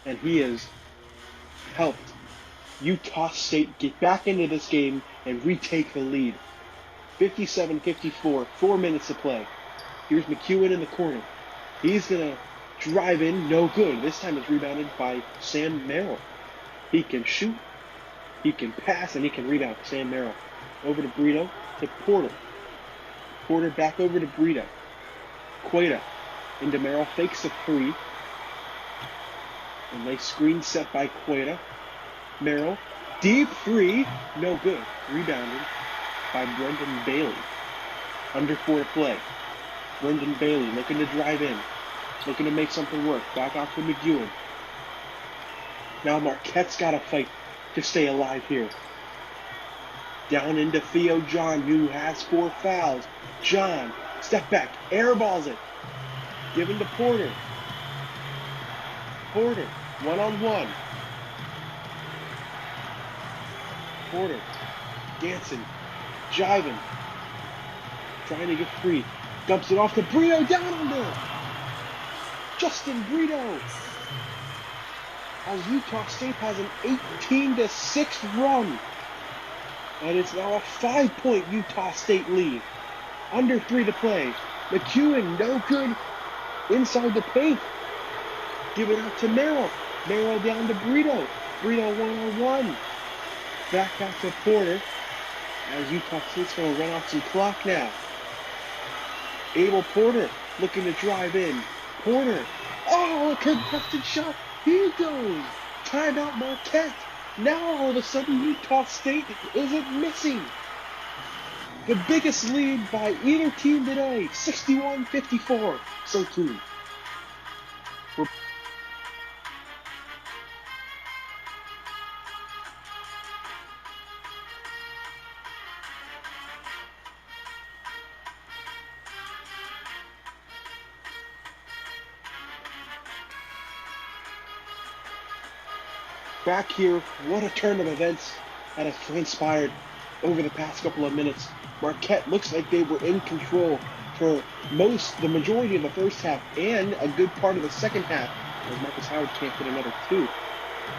And he has helped Utah State get back into this game and retake the lead. 57-54, 4 minutes to play. Here's McEwen in the corner. He's going to drive in, no good. This time it's rebounded by Sam Merrill. He can shoot, he can pass, and he can rebound. Sam Merrill. Over to Brito, to Porter. Porter back over to Brito. Queta into Merrill, fakes a three. And nice screen set by Queta. Merrill, deep three, no good. Rebounded by Brendan Bailey. Under 4 to play. Brendan Bailey looking to drive in. Looking to make something work. Back out to McEwen. Now Marquette's got to fight to stay alive here. Down into Theo John, who has 4 fouls. John, step back, airballs it. Given to Porter. Porter, one-on-one. Porter, dancing, jiving, trying to get free. Dumps it off to Brito, down under. Justin Brito. As Utah State has an 18-6 run. And it's now a 5-point Utah State lead. Under 3 to play. McEwen, no good inside the paint. Give it out to Merrill. Merrill down to Brito. Brito one-on-one. Back out to Porter. As Utah State's going to run off some clock now. Abel Porter looking to drive in. Porter. Oh, a contested shot. Here he goes. Timeout Marquette. Now all of a sudden Utah State isn't missing. The biggest lead by either team today. 61-54. So tuned. Back here, what a turn of events that has transpired over the past couple of minutes. Marquette looks like they were in control for the majority of the first half and a good part of the second half, as Marcus Howard can't get another 2.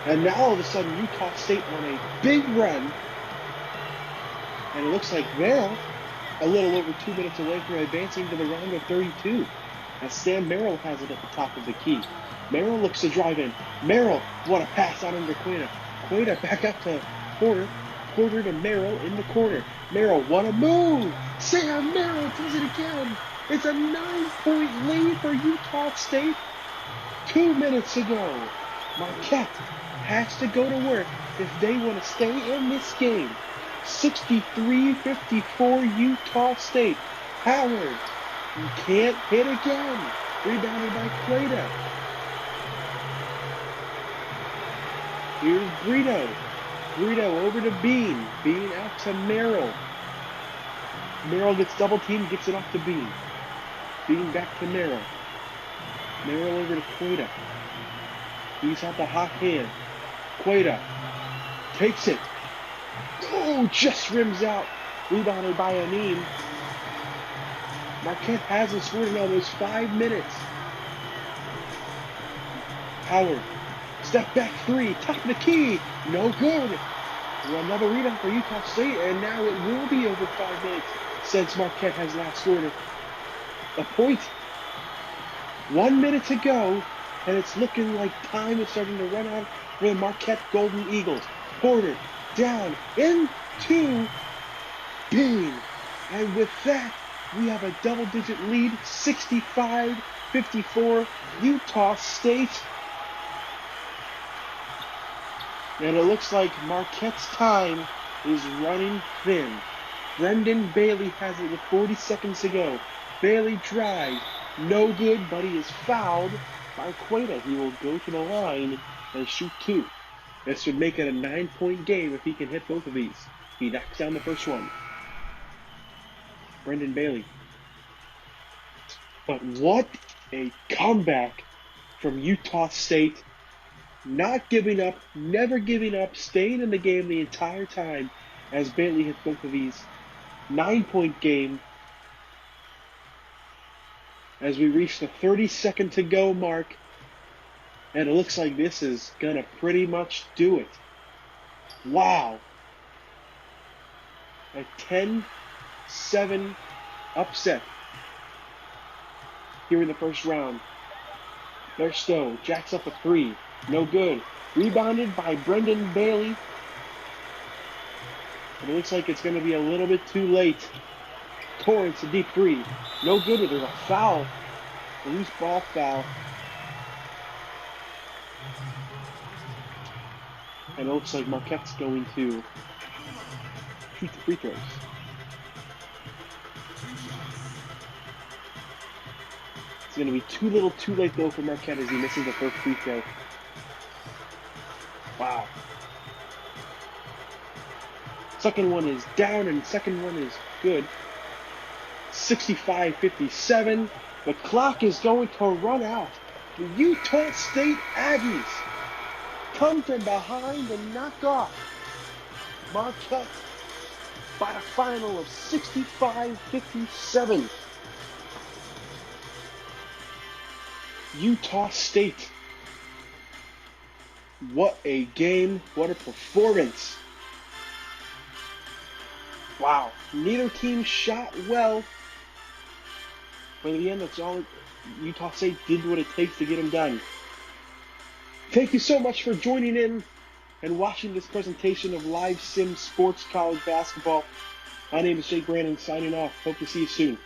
And now all of a sudden Utah State on a big run, and it looks like they're a little over 2 minutes away from advancing to the round of 32, as Sam Merrill has it at the top of the key. Merrill looks to drive in. Merrill, what a pass out under Queta. Queta back up to Porter. Porter to Merrill in the corner. Merrill, what a move! Sam Merrill does it again. It's a 9-point lead for Utah State. 2 minutes ago. Marquette has to go to work if they want to stay in this game. 63-54 Utah State. Howard can't hit again. Rebounded by Queta. Here's Brito. Brito over to Bean. Bean out to Merrill. Merrill gets double teamed, gets it off to Bean. Bean back to Merrill. Merrill over to Queta. He's out the hot hand. Queta takes it. Oh, just rims out. Rebounded by Amin. Marquette hasn't scored in almost 5 minutes. Howard. Step back three. Top of the key. No good. Another rebound for Utah State, and now it will be over 5 minutes since Marquette has last scored a point. 1 minute to go, and it's looking like time is starting to run out for the Marquette Golden Eagles. Porter down into Bean. And with that, we have a double-digit lead, 65-54, Utah State. And it looks like Marquette's time is running thin. Brendan Bailey has it with 40 seconds to go. Bailey drives. No good, but he is fouled by Queta. He will go to the line and shoot two. This would make it a 9-point game if he can hit both of these. He knocks down the first one. Brendan Bailey. But what a comeback from Utah State. Not giving up, never giving up, staying in the game the entire time as Bailey hits both of these. 9-point game as we reach the 30-second to go mark. And it looks like this is going to pretty much do it. Wow. A 10-7 upset here in the first round. There's Stowe. Jacks up a three. No good. Rebounded by Brendan Bailey. But it looks like it's going to be a little bit too late. Torrance, a deep three. No good. There's a foul. A loose ball foul. And it looks like Marquette's going to shoot the free throws. It's going to be too little too late though for Marquette as he misses the first free throw. Wow. Second one is down and second one is good. 65-57. The clock is going to run out. The Utah State Aggies come from behind and knock off Marquette by a final of 65-57. Utah State. What a game. What a performance. Wow. Neither team shot well. But in the end, that's all Utah State did what it takes to get them done. Thank you so much for joining in and watching this presentation of Live Sim Sports College Basketball. My name is Jake Brandon, signing off. Hope to see you soon.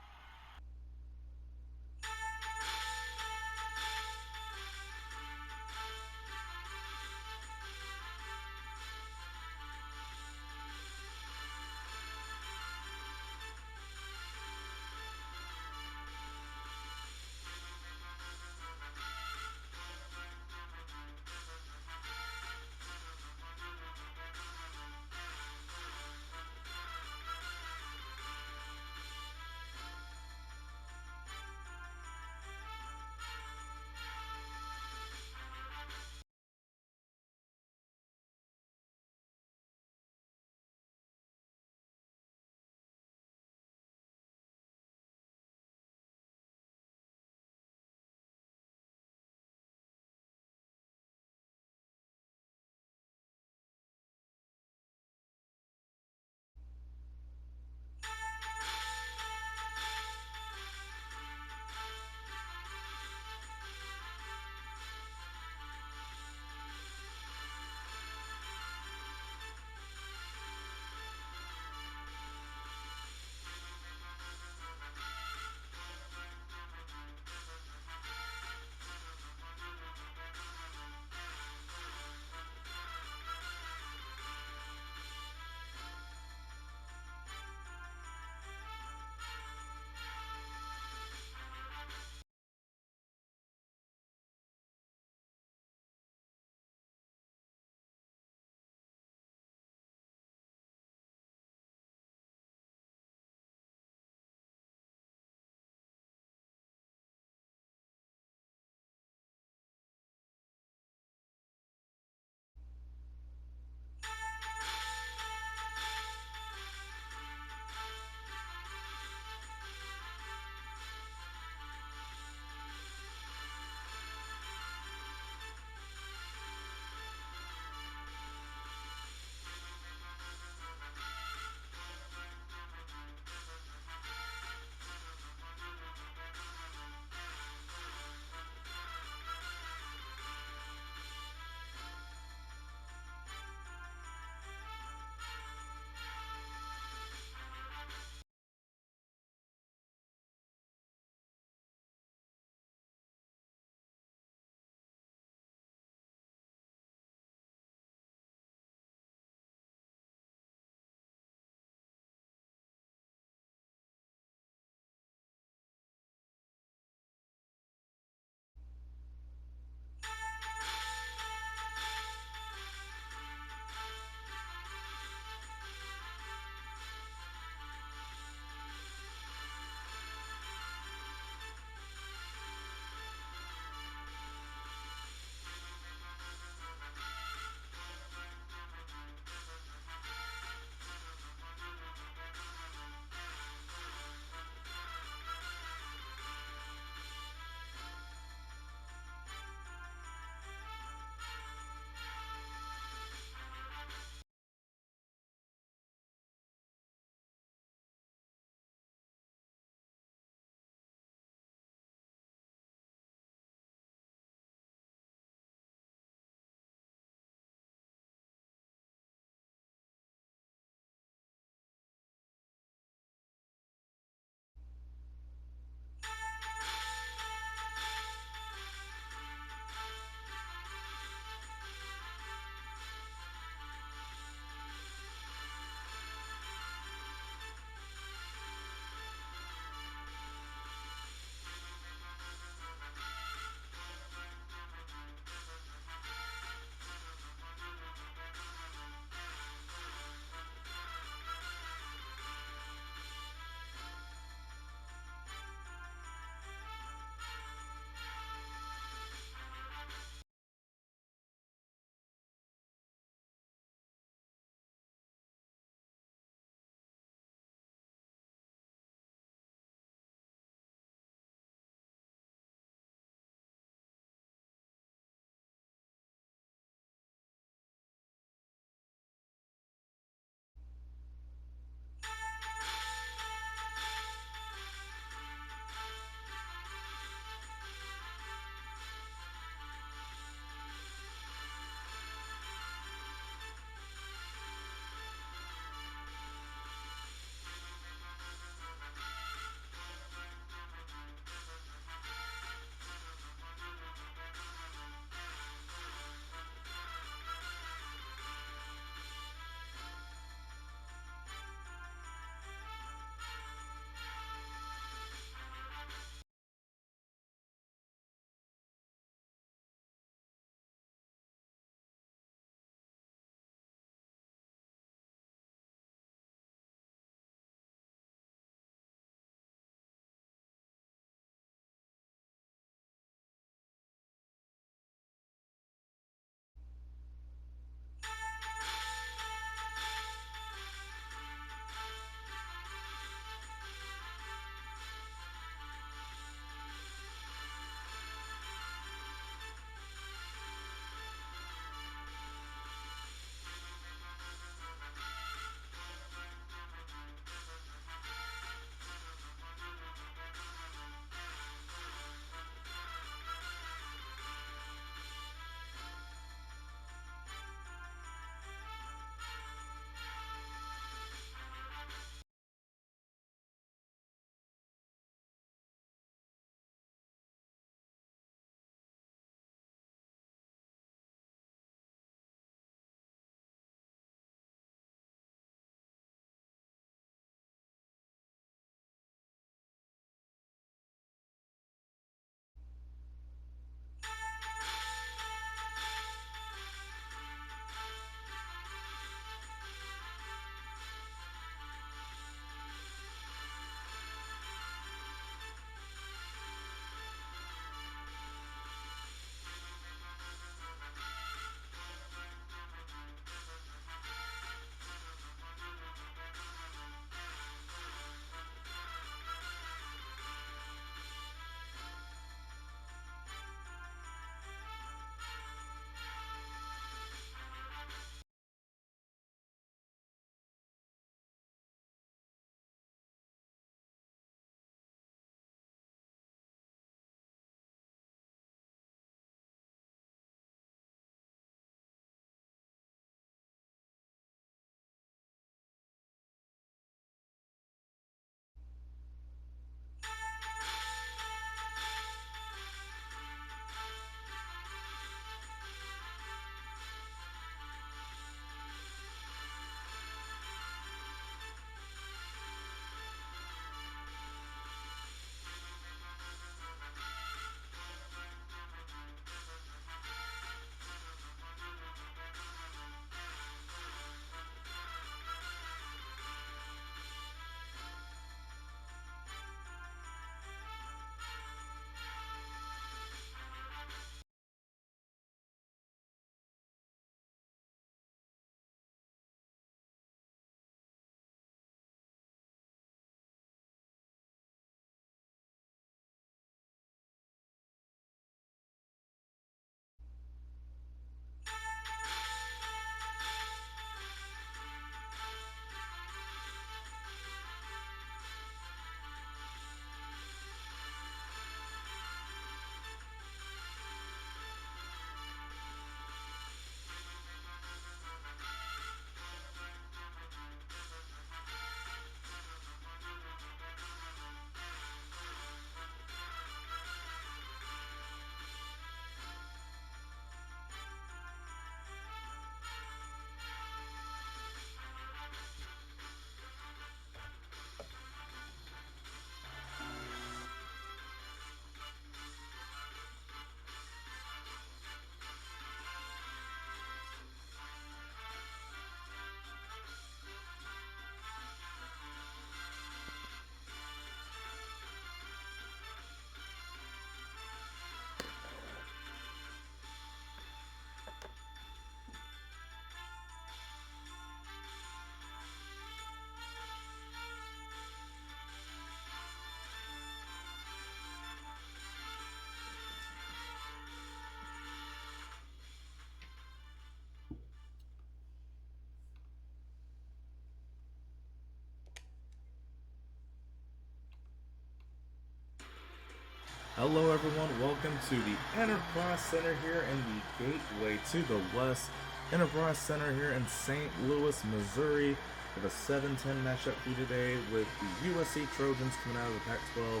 Hello everyone, welcome to the Enterprise Center here in the Gateway to the West. Enterprise Center here in St. Louis, Missouri. We have a 7-10 matchup for you today with the USC Trojans coming out of the Pac-12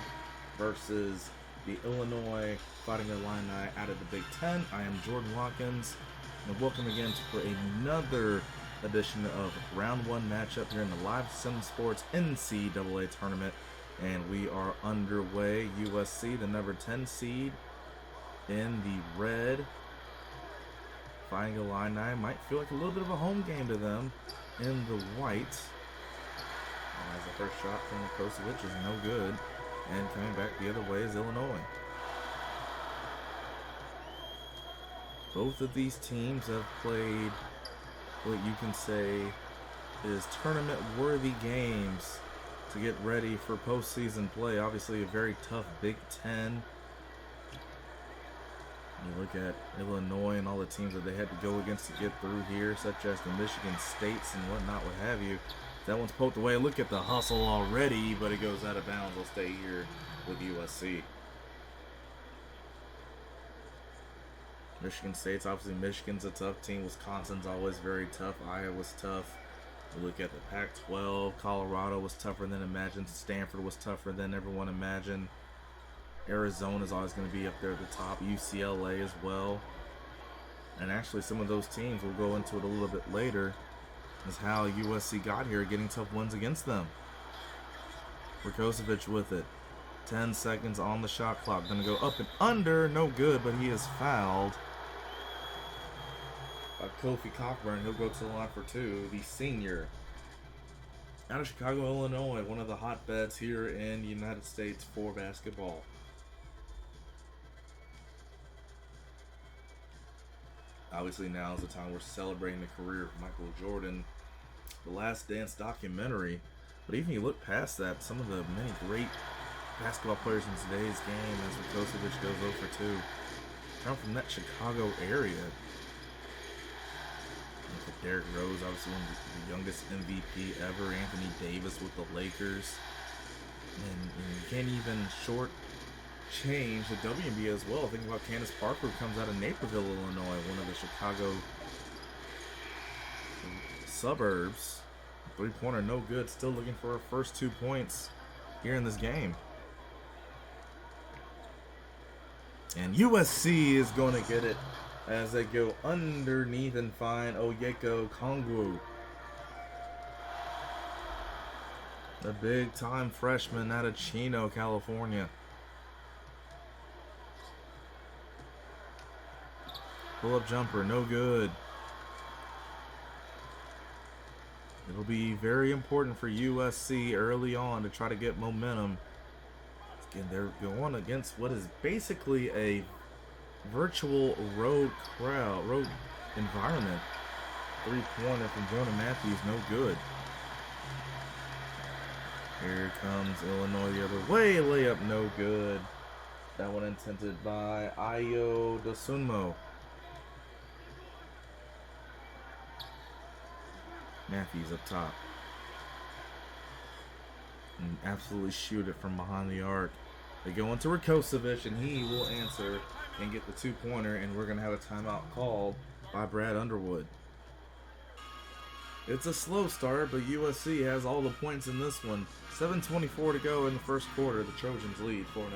versus the Illinois Fighting Illini out of the Big Ten. I am Jordan Watkins, and welcome again for another edition of Round 1 matchup here in the Live Sim Sports NCAA Tournament. And we are underway. USC, the number 10 seed in the red. Fighting Illini might feel like a little bit of a home game to them in the white. As the first shot from Kosovic is no good. And coming back the other way is Illinois. Both of these teams have played what you can say is tournament-worthy games to get ready for postseason play. Obviously a very tough Big Ten. You look at Illinois and all the teams that they had to go against to get through here, such as the Michigan States and whatnot, what have you. That one's poked away. Look at the hustle already, but it goes out of bounds. We'll stay here with USC. Michigan State's obviously Michigan's a tough team. Wisconsin's always very tough. Iowa's tough. We look at the Pac-12. Colorado was tougher than imagined. Stanford was tougher than everyone imagined. Arizona's always going to be up there at the top. UCLA as well. And actually some of those teams, we'll go into it a little bit later, is how USC got here, getting tough wins against them. Kosovic with it. 10 seconds on the shot clock. Going to go up and under. No good, but he is fouled. Kofi Cockburn, he'll go to the line for two, the senior. Out of Chicago, Illinois, one of the hotbeds here in the United States for basketball. Obviously now is the time we're celebrating the career of Michael Jordan, The Last Dance documentary. But even you look past that, some of the many great basketball players in today's game, as Kosovic goes 0 for 2, come from that Chicago area. Look at Derrick Rose, obviously one of the youngest MVP ever. Anthony Davis with the Lakers. And you can't even short change the WNBA as well. Think about Candace Parker, who comes out of Naperville, Illinois, one of the Chicago suburbs. Three-pointer, no good. Still looking for her first 2 points here in this game. And USC is going to get it as they go underneath and find Oyeko Kongwu, the big-time freshman out of Chino, California. Pull-up jumper, no good. It'll be very important for USC early on to try to get momentum. Again, they're going against what is basically a virtual road environment. Three-pointer from Jonah Matthews, no good. Here comes Illinois the other way. Layup, no good. That one intended by Ayo Dosunmo. Matthews up top. And absolutely shoot it from behind the arc. They go into Kosovic, and he will answer and get the two-pointer, and we're going to have a timeout called by Brad Underwood. It's a slow start, but USC has all the points in this one. 7:24 to go in the first quarter. The Trojans lead 4-0.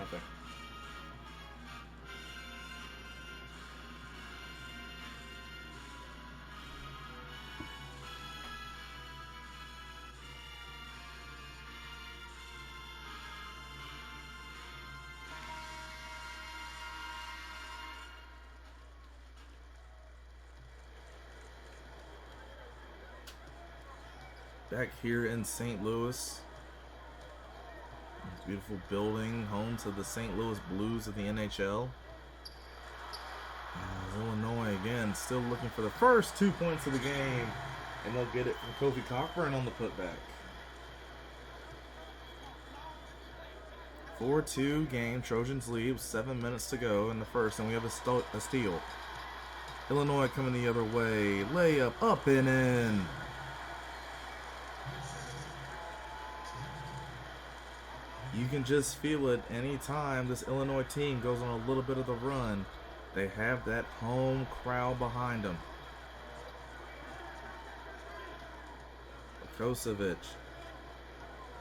Back here in St. Louis. Beautiful building, home to the St. Louis Blues of the NHL. Illinois again, still looking for the first 2 points of the game. And they'll get it from Kofi Cockburn on the putback. 4-2 game. Trojans lead with 7 minutes to go in the first, and we have a steal. Illinois coming the other way. Layup up and in. You can just feel it anytime this Illinois team goes on a little bit of the run. They have that home crowd behind them. Rakocevic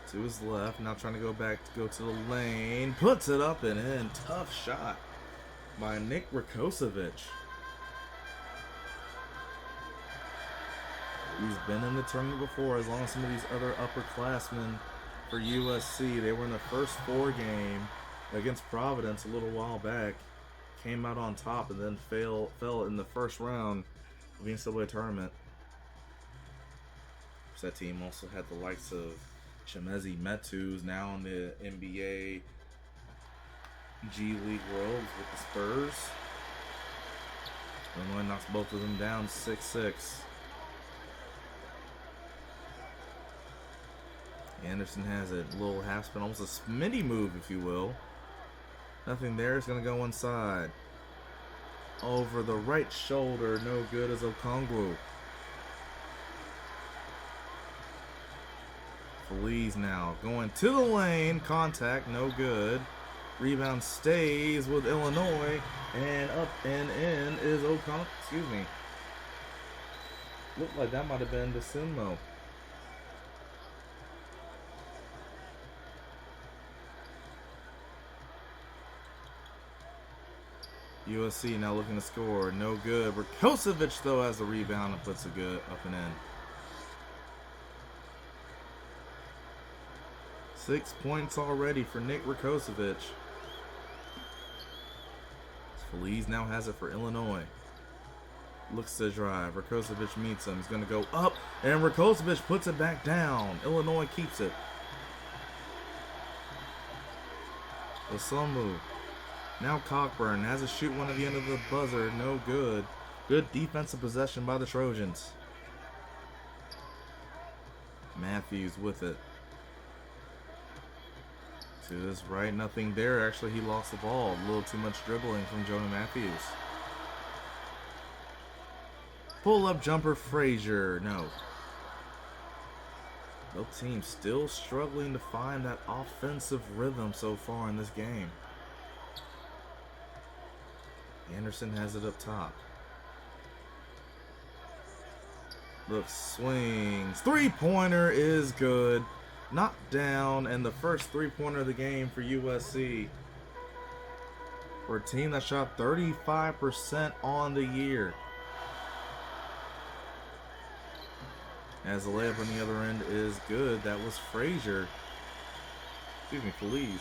to his left, now trying to go back to go to the lane. Puts it up and in. Tough shot by Nick Rakocevic. He's been in the tournament before, as long as some of these other upperclassmen for USC. They were in the first 4 game against Providence a little while back. Came out on top and then fell in the first round of the NCAA tournament. That team also had the likes of Chemezi Metu, who's now in the NBA G League world with the Spurs. Illinois knocks both of them down 6-6. Anderson has a little half spin, almost a Smitty move, if you will. Nothing there. It's going to go inside. Over the right shoulder. No good as Okongwu. Feliz now going to the lane. Contact. No good. Rebound stays with Illinois. And up and in is Okongwu. Excuse me. Looked like that might have been DeSimo. USC now looking to score. No good. Rakocevic, though, has the rebound and puts it good up and in. 6 points already for Nick Rakocevic. Feliz now has it for Illinois. Looks to drive. Rakocevic meets him. He's going to go up, and Rakocevic puts it back down. Illinois keeps it. Osamu. Now Cockburn has to shoot one at the end of the buzzer. No good. Good defensive possession by the Trojans. Matthews with it. To his right, nothing there. Actually, he lost the ball. A little too much dribbling from Jonah Matthews. Pull-up jumper, Frazier. No. Both teams still struggling to find that offensive rhythm so far in this game. Anderson has it up top. Looks, swings. Three-pointer is good. Knocked down, and the first three-pointer of the game for USC. For a team that shot 35% on the year. As the layup on the other end is good. That was Frazier. Excuse me, Feliz.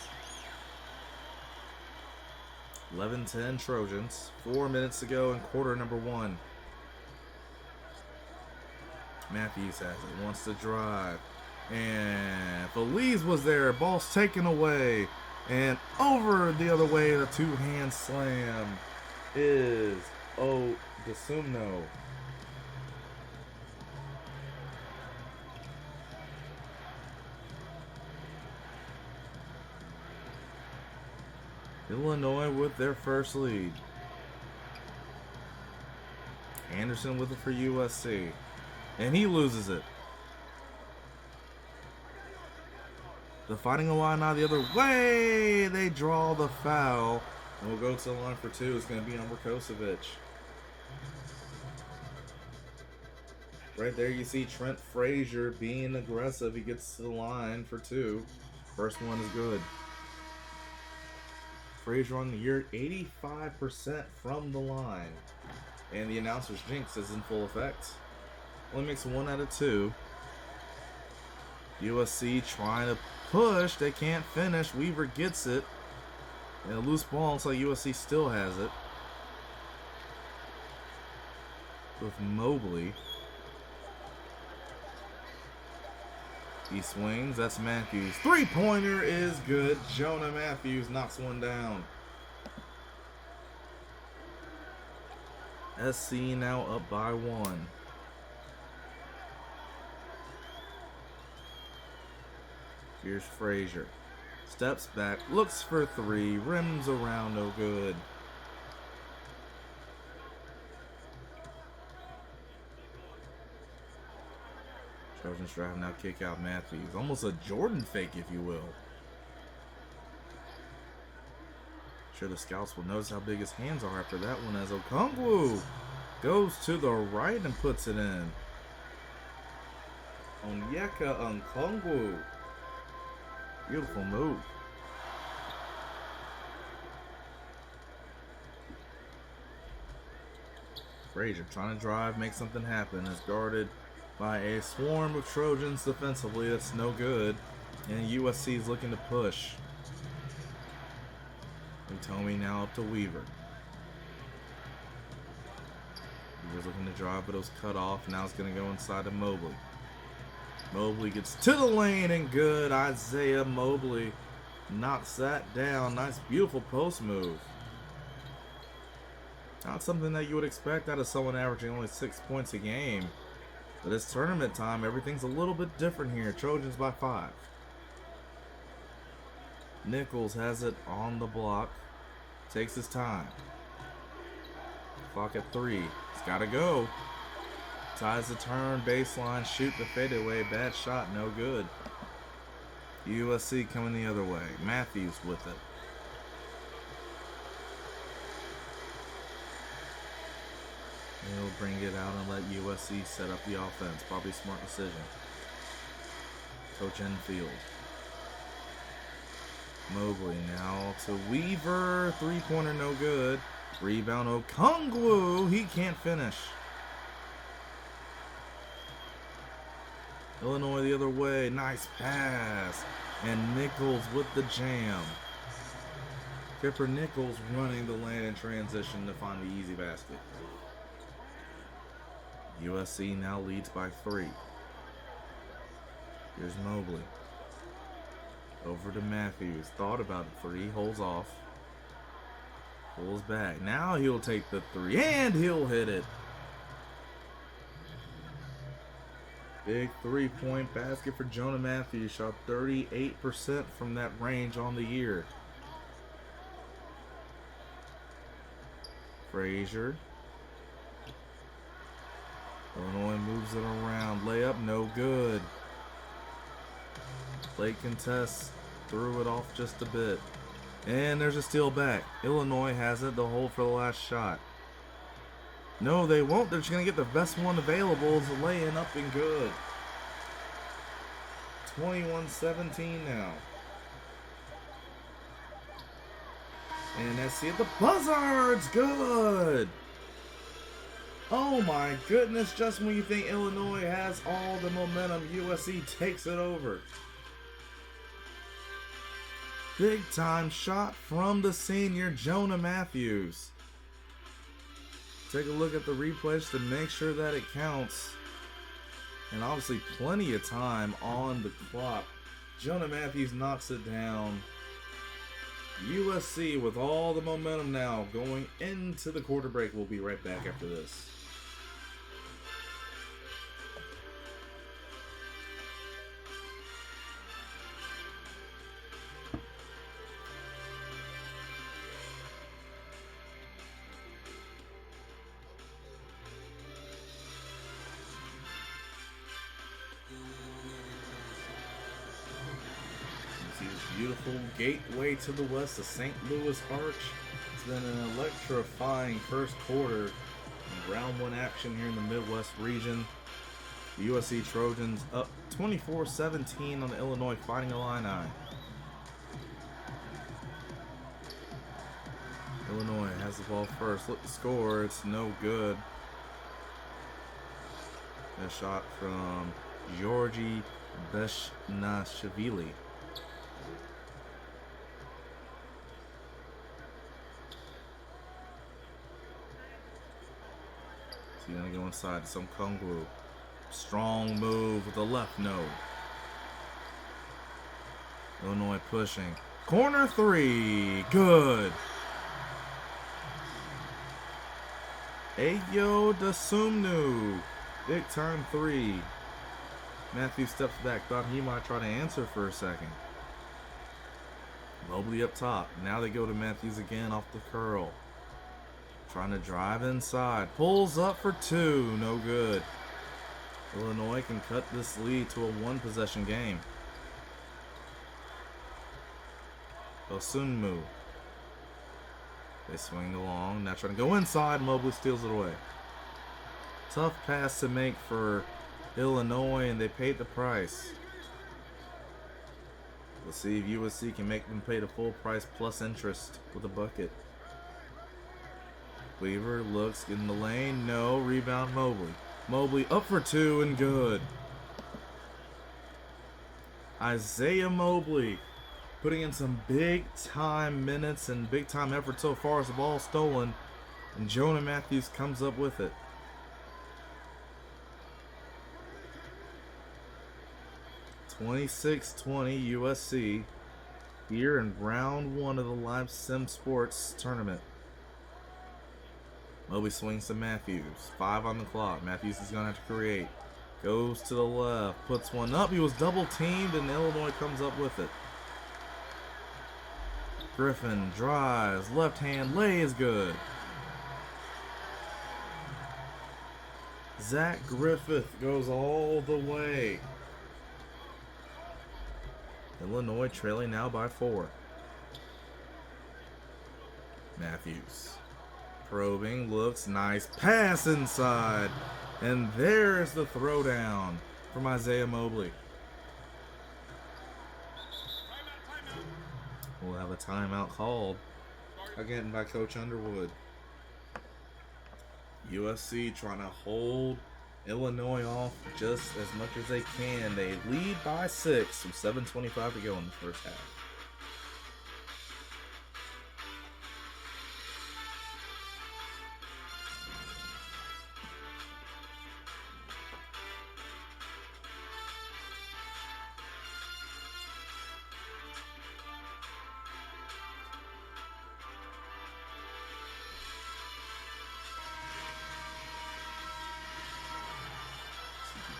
11-10 Trojans. 4 minutes to go in quarter number 1. Matthews has it. Wants to drive. And Feliz was there. Ball's taken away. And over the other way, the two-hand slam is DeSumno. Illinois with their first lead. Anderson with it for USC. And he loses it. The Fighting Illini the other way. They draw the foul. And we'll go to the line for 2. It's going to be on Rakocevic. Right there you see Trent Frazier being aggressive. He gets to the line for 2. First one is good. Frazier on the year, 85% from the line. And the announcer's jinx is in full effect. Only makes 1 out of 2. USC trying to push. They can't finish. Weaver gets it. And a loose ball, so USC still has it. With Mobley. He swings. That's Matthews. Three-pointer is good. Jonah Matthews knocks one down. SC now up by 1. Here's Frazier. Steps back. Looks for 3. Rims around. No good. Trojans drive now, kick out Matthews. Almost a Jordan fake, if you will. Sure, the scouts will notice how big his hands are after that one as Okongwu goes to the right and puts it in. Onyeka Okongwu. Beautiful move. Frazier trying to drive, make something happen. Is guarded by a swarm of Trojans defensively. That's no good. And USC is looking to push. Utomi now up to Weaver. Weaver's looking to drive, but it was cut off. Now it's going to go inside to Mobley. Mobley gets to the lane and good. Isaiah Mobley knocks that down. Nice, beautiful post move. Not something that you would expect out of someone averaging only 6 points a game. But it's tournament time. Everything's a little bit different here. Trojans by 5. Nichols has it on the block. Takes his time. Clock at 3. He's got to go. Ties the turn, baseline, shoot the fadeaway. Bad shot, no good. USC coming the other way. Matthews with it. He'll bring it out and let USC set up the offense. Probably a smart decision. Coach Enfield. Mobley now to Weaver. Three-pointer no good. Rebound Okongwu. He can't finish. Illinois the other way. Nice pass. And Nichols with the jam. Kipper Nichols running the lane in transition to find the easy basket. USC now leads by 3. Here's Mobley. Over to Matthews. Thought about the 3. Holds off. Pulls back. Now he'll take the 3. And he'll hit it. Big 3-point basket for Jonah Matthews. Shot 38% from that range on the year. Frazier. Illinois moves it around. Layup, no good. Late contest. Threw it off just a bit. And there's a steal back. Illinois has it. They'll hold for the last shot. No, they won't. They're just going to get the best one available. It's a lay-in up and good. 21-17 now. And SC at the buzzer. It's good. Oh my goodness, just when you think Illinois has all the momentum, USC takes it over. Big time shot from the senior, Jonah Matthews. Take a look at the replays to make sure that it counts. And obviously plenty of time on the clock. Jonah Matthews knocks it down. USC with all the momentum now going into the quarter break. We'll be right back after this. Beautiful gateway to the west, the St. Louis Arch. It's been an electrifying first quarter in round 1 action here in the Midwest region. The USC Trojans up 24-17 on the Illinois Fighting Illini. Illinois has the ball first. Look to score. It's no good. A shot from Georgi Beshnashvili. He's going to go inside to some Okongwu. Strong move with the left node. Illinois pushing. Corner 3. Good. Ayo Dasumnu. Big time 3. Matthew steps back. Thought he might try to answer for a second. Mobley up top. Now they go to Matthews again off the curl. Trying to drive inside. Pulls up for 2. No good. Illinois can cut this lead to a 1-possession game. Osunmu. They swing along, now trying to go inside. Mobley steals it away. Tough pass to make for Illinois, and they paid the price. Let's see if USC can make them pay the full price plus interest with a bucket. Weaver looks in the lane. No. Rebound Mobley. Mobley up for two and good. Isaiah Mobley putting in some big time minutes and big time effort so far as the ball stolen. And Jonah Matthews comes up with it. 26-20 USC here in round one of the live sim sports tournament. Mobley swings to Matthews. 5 on the clock. Matthews is going to have to create. Goes to the left. Puts one up. He was double teamed and Illinois comes up with it. Griffin drives. Left hand lay is good. Zach Griffith goes all the way. Illinois trailing now by 4. Matthews. Probing, looks, nice pass inside. And there's the throwdown from Isaiah Mobley. We'll have a timeout called again by Coach Underwood. USC trying to hold Illinois off just as much as they can. They lead by 6 with 7:25 to go in the first half.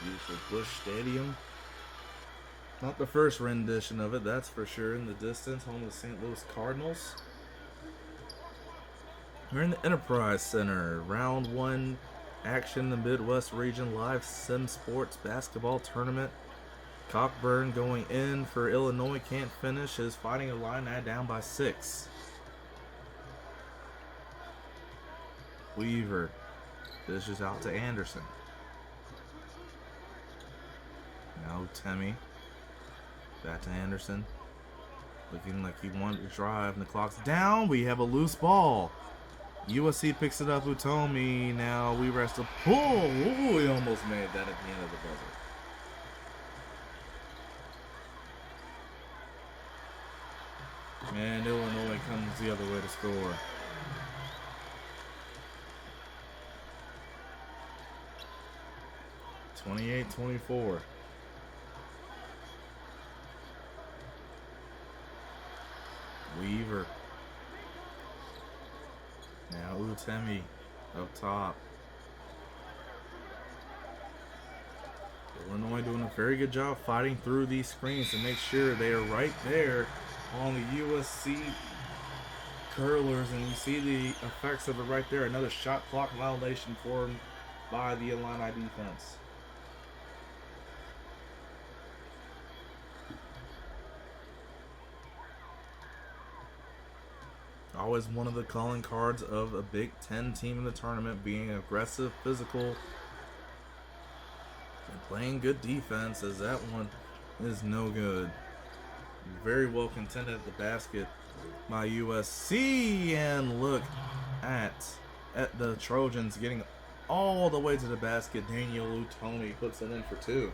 Beautiful Busch Stadium. Not the first rendition of it, that's for sure. In the distance, home of the St. Louis Cardinals. We're in the Enterprise Center. Round 1 action, the Midwest Region Live Sim Sports Basketball Tournament. Cockburn going in for Illinois, can't finish. Is fighting a line down by 6. Weaver dishes out to Anderson. Now Temmie. Back to Anderson. Looking like he wanted to drive, and the clock's down. We have a loose ball. USC picks it up. Utomi. Now we rest a pull. Ooh, he almost made that at the end of the buzzer. And Illinois comes the other way to score. (28-24). Weaver. Now Utemi up top. Illinois doing a very good job fighting through these screens to make sure they are right there on the USC curlers, and you see the effects of it right there. Another shot clock violation formed by the Illini defense. Always one of the calling cards of a Big Ten team in the tournament, being aggressive, physical, and playing good defense, as that one is no good. Very well contended at the basket by USC, and look at the Trojans getting all the way to the basket. Daniel Utomi puts it in for 2.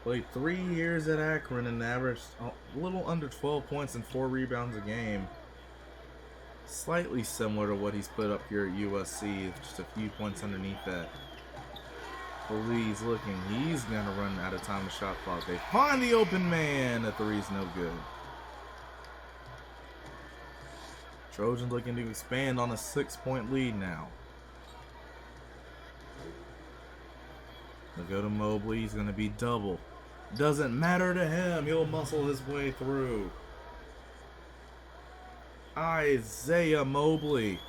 Played 3 years at Akron and averaged a little under 12 points and 4 rebounds a game. Slightly similar to what he's put up here at USC, just a few points underneath that. Lee's looking, he's gonna run out of time the shot clock. They find the open man. The 3's no good. Trojans looking to expand on a 6-point lead now. They'll go to Mobley. He's gonna be double. Doesn't matter to him. He'll muscle his way through. Isaiah Mobley.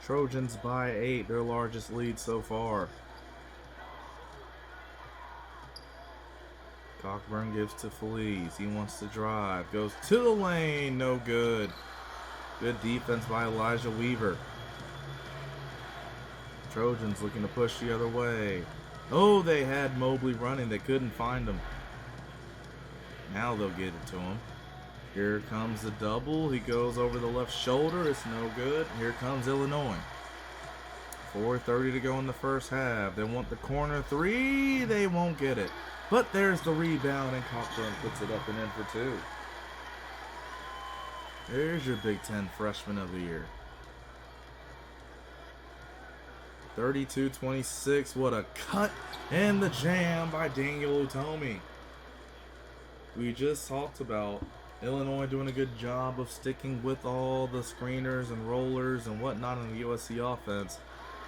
Trojans by 8, their largest lead so far. Cockburn gives to Felice. He wants to drive. Goes to the lane. No good. Good defense by Elijah Weaver. Trojans looking to push the other way. Oh, they had Mobley running. They couldn't find him. Now they'll get it to him. Here comes the double. He goes over the left shoulder. It's no good. Here comes Illinois. 4:30 to go in the first half. They want the corner three. They won't get it. But there's the rebound, and Cockburn puts it up and in for two. There's your Big Ten Freshman of the Year. 32-26. What a cut and the jam by Daniel Utomi. We just talked about Illinois doing a good job of sticking with all the screeners and rollers and whatnot in the USC offense.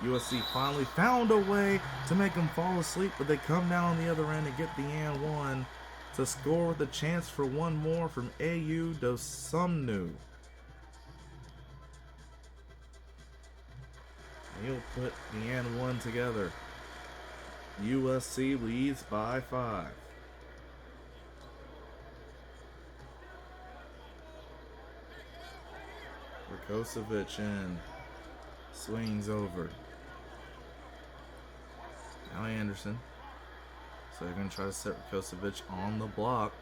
USC finally found a way to make them fall asleep, but they come down on the other end and get the and one to score with a chance for one more from A.U. Dosumnu. He'll put the and one together. USC leads by 5. Rakocevic in. Swings over. Now Anderson. So they're going to try to set Rakocevic on the block.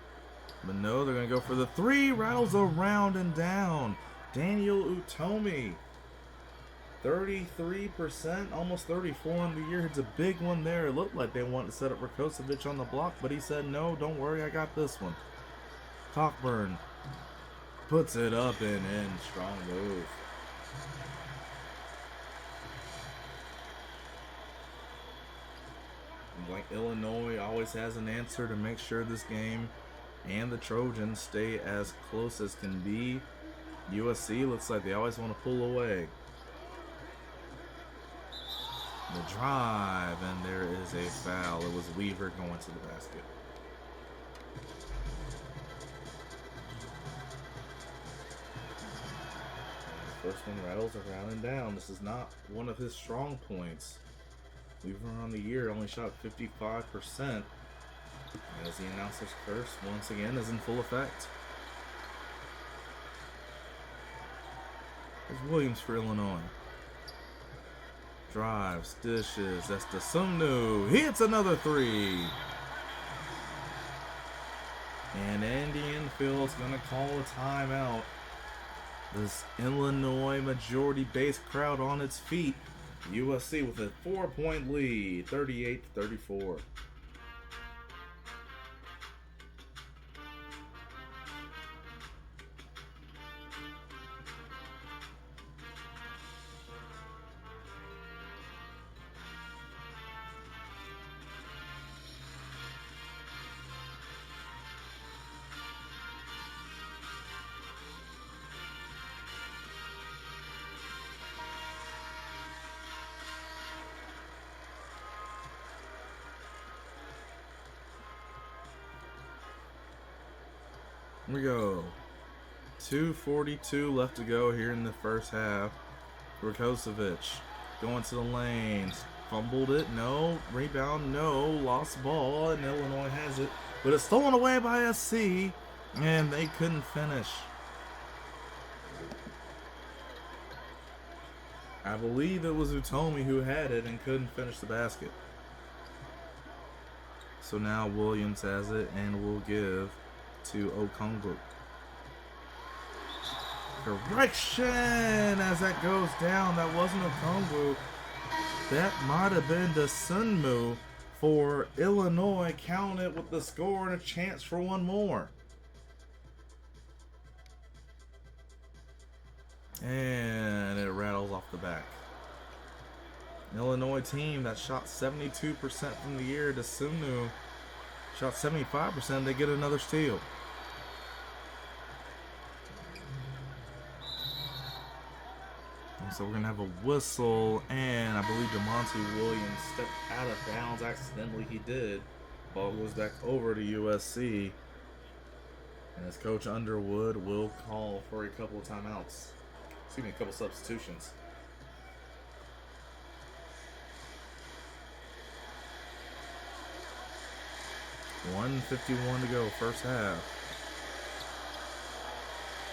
But no, they're going to go for the three. Rattles around and down. Daniel Utomi. 33%, almost 34 on the year. It's a big one there. It looked like they wanted to set up Rakocevic on the block, but he said, no, don't worry, I got this one. Cockburn puts it up and in. Strong move. Like Illinois always has an answer to make sure this game and the Trojans stay as close as can be. USC looks like they always want to pull away. The drive, and there is a foul. It was Weaver going to the basket. And the first one rattles around and down. This is not one of his strong points. Weaver on the year only shot 55%. As the announcer's curse once again is in full effect. There's Williams for Illinois. Drives, dishes, that's Dosumnu. He hits another three. And Andy Enfield's going to call a timeout. This Illinois majority base crowd on its feet. USC with a 4-point lead, 38-34. Here we go. 2:42 left to go here in the first half. Rakocevic going to the lanes. Fumbled it. No. Rebound. No. Lost ball. And Illinois has it. But it's stolen away by SC. And they couldn't finish. I believe it was Utomi who had it and couldn't finish the basket. So now Williams has it and will give to Okongwu. Correction as that goes down. That wasn't Okongwu. That might have been Dosumnu for Illinois. Count it with the score and a chance for one more. And it rattles off the back. Illinois team that shot 72% from the year. Dosumnu shot 75%. They get another steal. And so we're going to have a whistle. And I believe DeMonte Williams stepped out of bounds accidentally. He did. Ball goes back over to USC. And as Coach Underwood will call for a couple of timeouts. Excuse me, a couple substitutions. 1:51 to go, first half.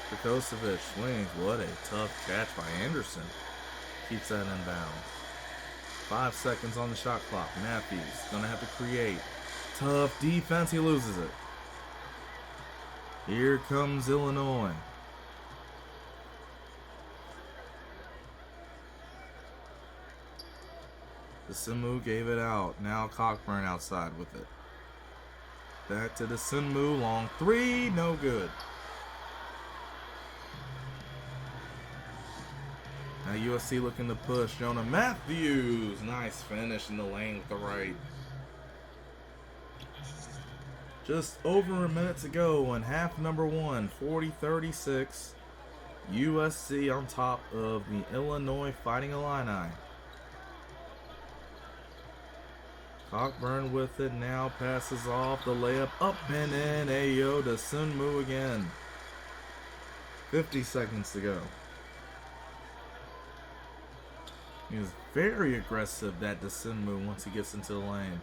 Kokocevic swings. What a tough catch by Anderson. Keeps that in bounds. 5 seconds on the shot clock. Matthews gonna have to create. Tough defense. He loses it. Here comes Illinois. DeSinmu gave it out. Now Cockburn outside with it. Back to DeSinmu. Long three. No good. Now USC looking to push. Jonah Matthews. Nice finish in the lane with the right. Just over a minute to go in half number one. 40-36. USC on top of the Illinois Fighting Illini. Cockburn with it now, passes off the layup, up and in. Ayo to Sunmu again. 50 seconds to go. He is very aggressive, that DeSinmu, once he gets into the lane.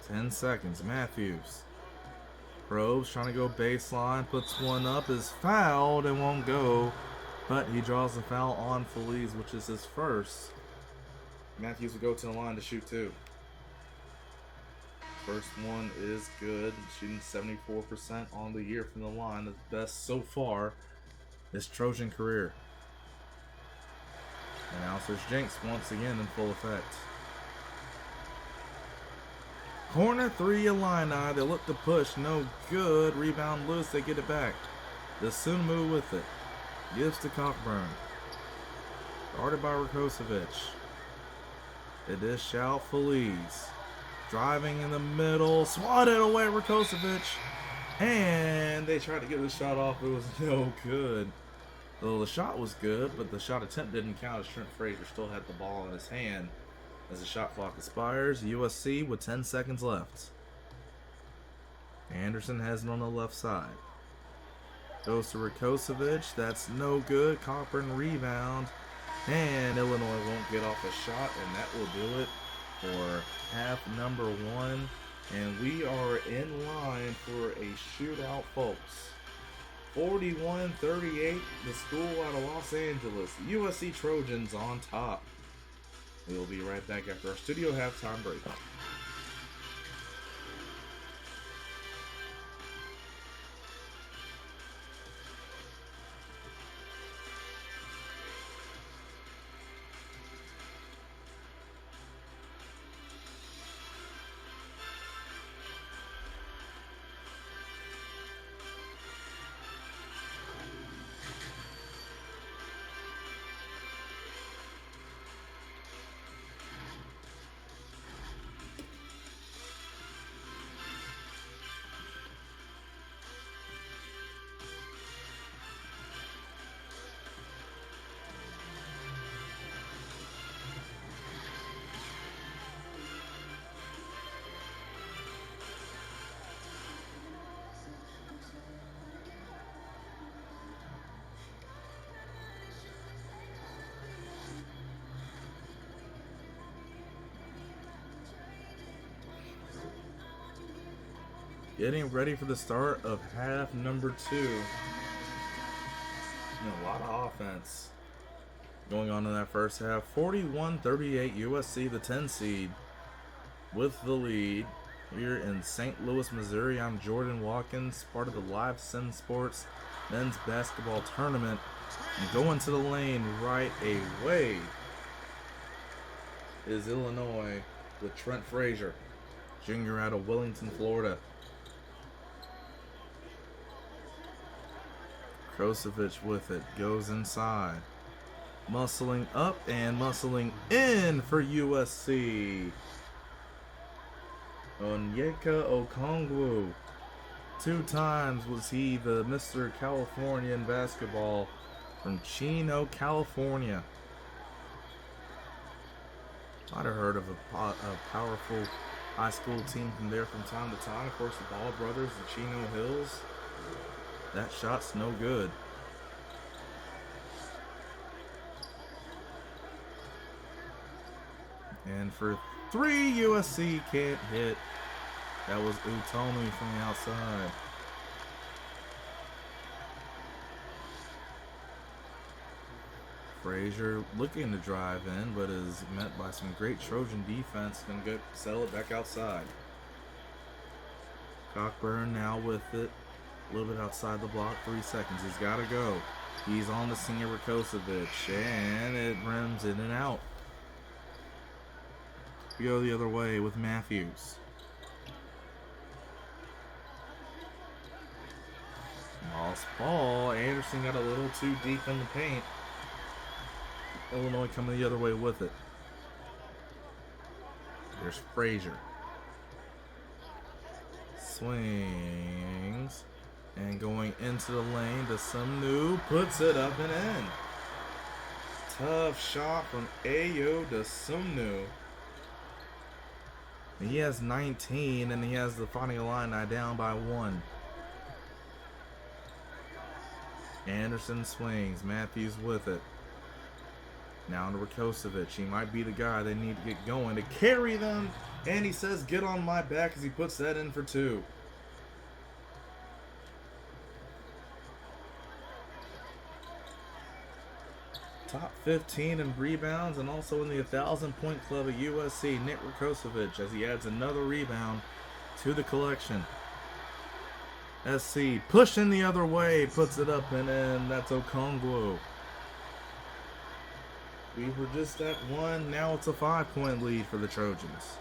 10 seconds. Matthews probes, trying to go baseline, puts one up, is fouled and won't go, but he draws a foul on Feliz, which is his first. Matthews will go to the line to shoot two. First one is good, shooting 74% on the year from the line, the best so far his Trojan career. Announcer's jinx once again in full effect. Corner three Illini, they look to push, no good. Rebound loose, they get it back. DeSinmu with it. Gives to Cockburn. Guarded by Rakocevic. It is Shao Feliz. Driving in the middle. Swatted away Rakocevic. And they tried to get the shot off. It was no good. Well, the shot was good, but the shot attempt didn't count as Trent Frazier still had the ball in his hand. As the shot clock expires, USC with 10 seconds left. Anderson has it on the left side. Goes to Rakocevic. That's no good. Cockburn rebound. And Illinois won't get off a shot, and that will do it for half number one. And we are in line for a shootout, folks. 41-38, the school out of Los Angeles. USC Trojans on top. We will be right back after our studio halftime break. Getting ready for the start of half number two. And a lot of offense going on in that first half. 41-38 USC, the 10 seed, with the lead here in St. Louis, Missouri. I'm Jordan Watkins, part of the Live Sim Sports men's basketball tournament. And going to the lane right away is Illinois with Trent Frazier, junior out of Wellington, Florida. Rakocevic with it, goes inside. Muscling up and muscling in for USC. Onyeka Okongwu. 2 times was he the Mr. California in basketball from Chino, California. Might have heard of a powerful high school team from there from time to time. Of course, the Ball brothers, the Chino Hills. That shot's no good. And for 3, USC can't hit. That was Utomi from the outside. Frazier looking to drive in, but is met by some great Trojan defense. Gonna go settle it back outside. Cockburn now with it. A little bit outside the block. 3 seconds. He's got to go. He's on the senior Rakosovic, and it rims in and out. We go the other way with Matthews. Lost ball. Anderson got a little too deep in the paint. Illinois coming the other way with it. There's Frazier. Swings. And going into the lane to Sumnu. Puts it up and in. Tough shot from Ayo to Sumnu. And he has 19, and he has the Fighting Illini down by 1. Anderson swings. Matthews with it. Now to Rakosovic. He might be the guy they need to get going to carry them. And he says, "Get on my back," as he puts that in for 2. Top 15 in rebounds and also in the 1,000-point club at USC. Nick Rakosovic as he adds another rebound to the collection. SC pushing the other way, puts it up and in. That's Okongwu. We were just at 1. Now it's a 5-point lead for the Trojans.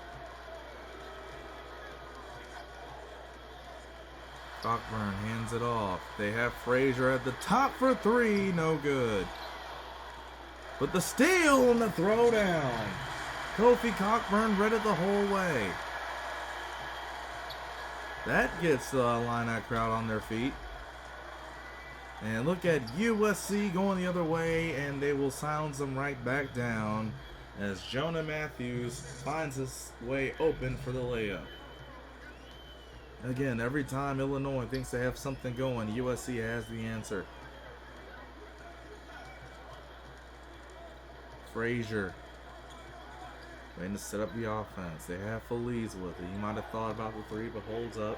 Cockburn hands it off. They have Frazier at the top for 3. No good. But the steal and the throwdown. Kofi Cockburn read it the whole way. That gets the Illini crowd on their feet. And look at USC going the other way, and they will silence them right back down as Jonah Matthews finds his way open for the layup. Again, every time Illinois thinks they have something going, USC has the answer. Frazier waiting to set up the offense. They have Feliz with it. He might have thought about the 3, but holds up.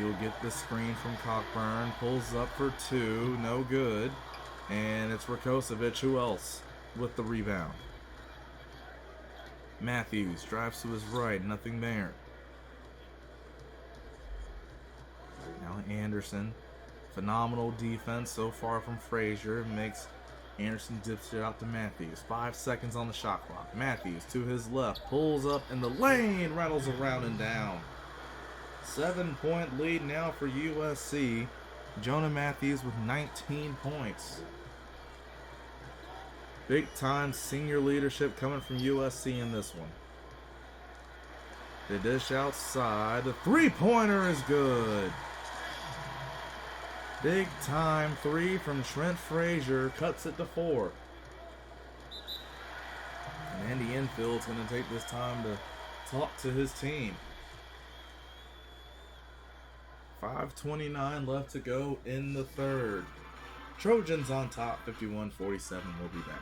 You'll get the screen from Cockburn. Pulls up for 2. No good. And it's Rakosovic. Who else with the rebound? Matthews drives to his right. Nothing there. Now Anderson. Phenomenal defense so far from Frazier. Makes Anderson dips it out to Matthews. 5 seconds on the shot clock. Matthews to his left. Pulls up in the lane. Rattles around and down. 7-point lead now for USC. Jonah Matthews with 19 points. Big time senior leadership coming from USC in this one. The dish outside. The 3-pointer is good. Big time 3 from Trent Frazier. Cuts it to 4. And Andy Enfield's going to take this time to talk to his team. 5:29 left to go in the third. Trojans on top, 51-47. We'll be back.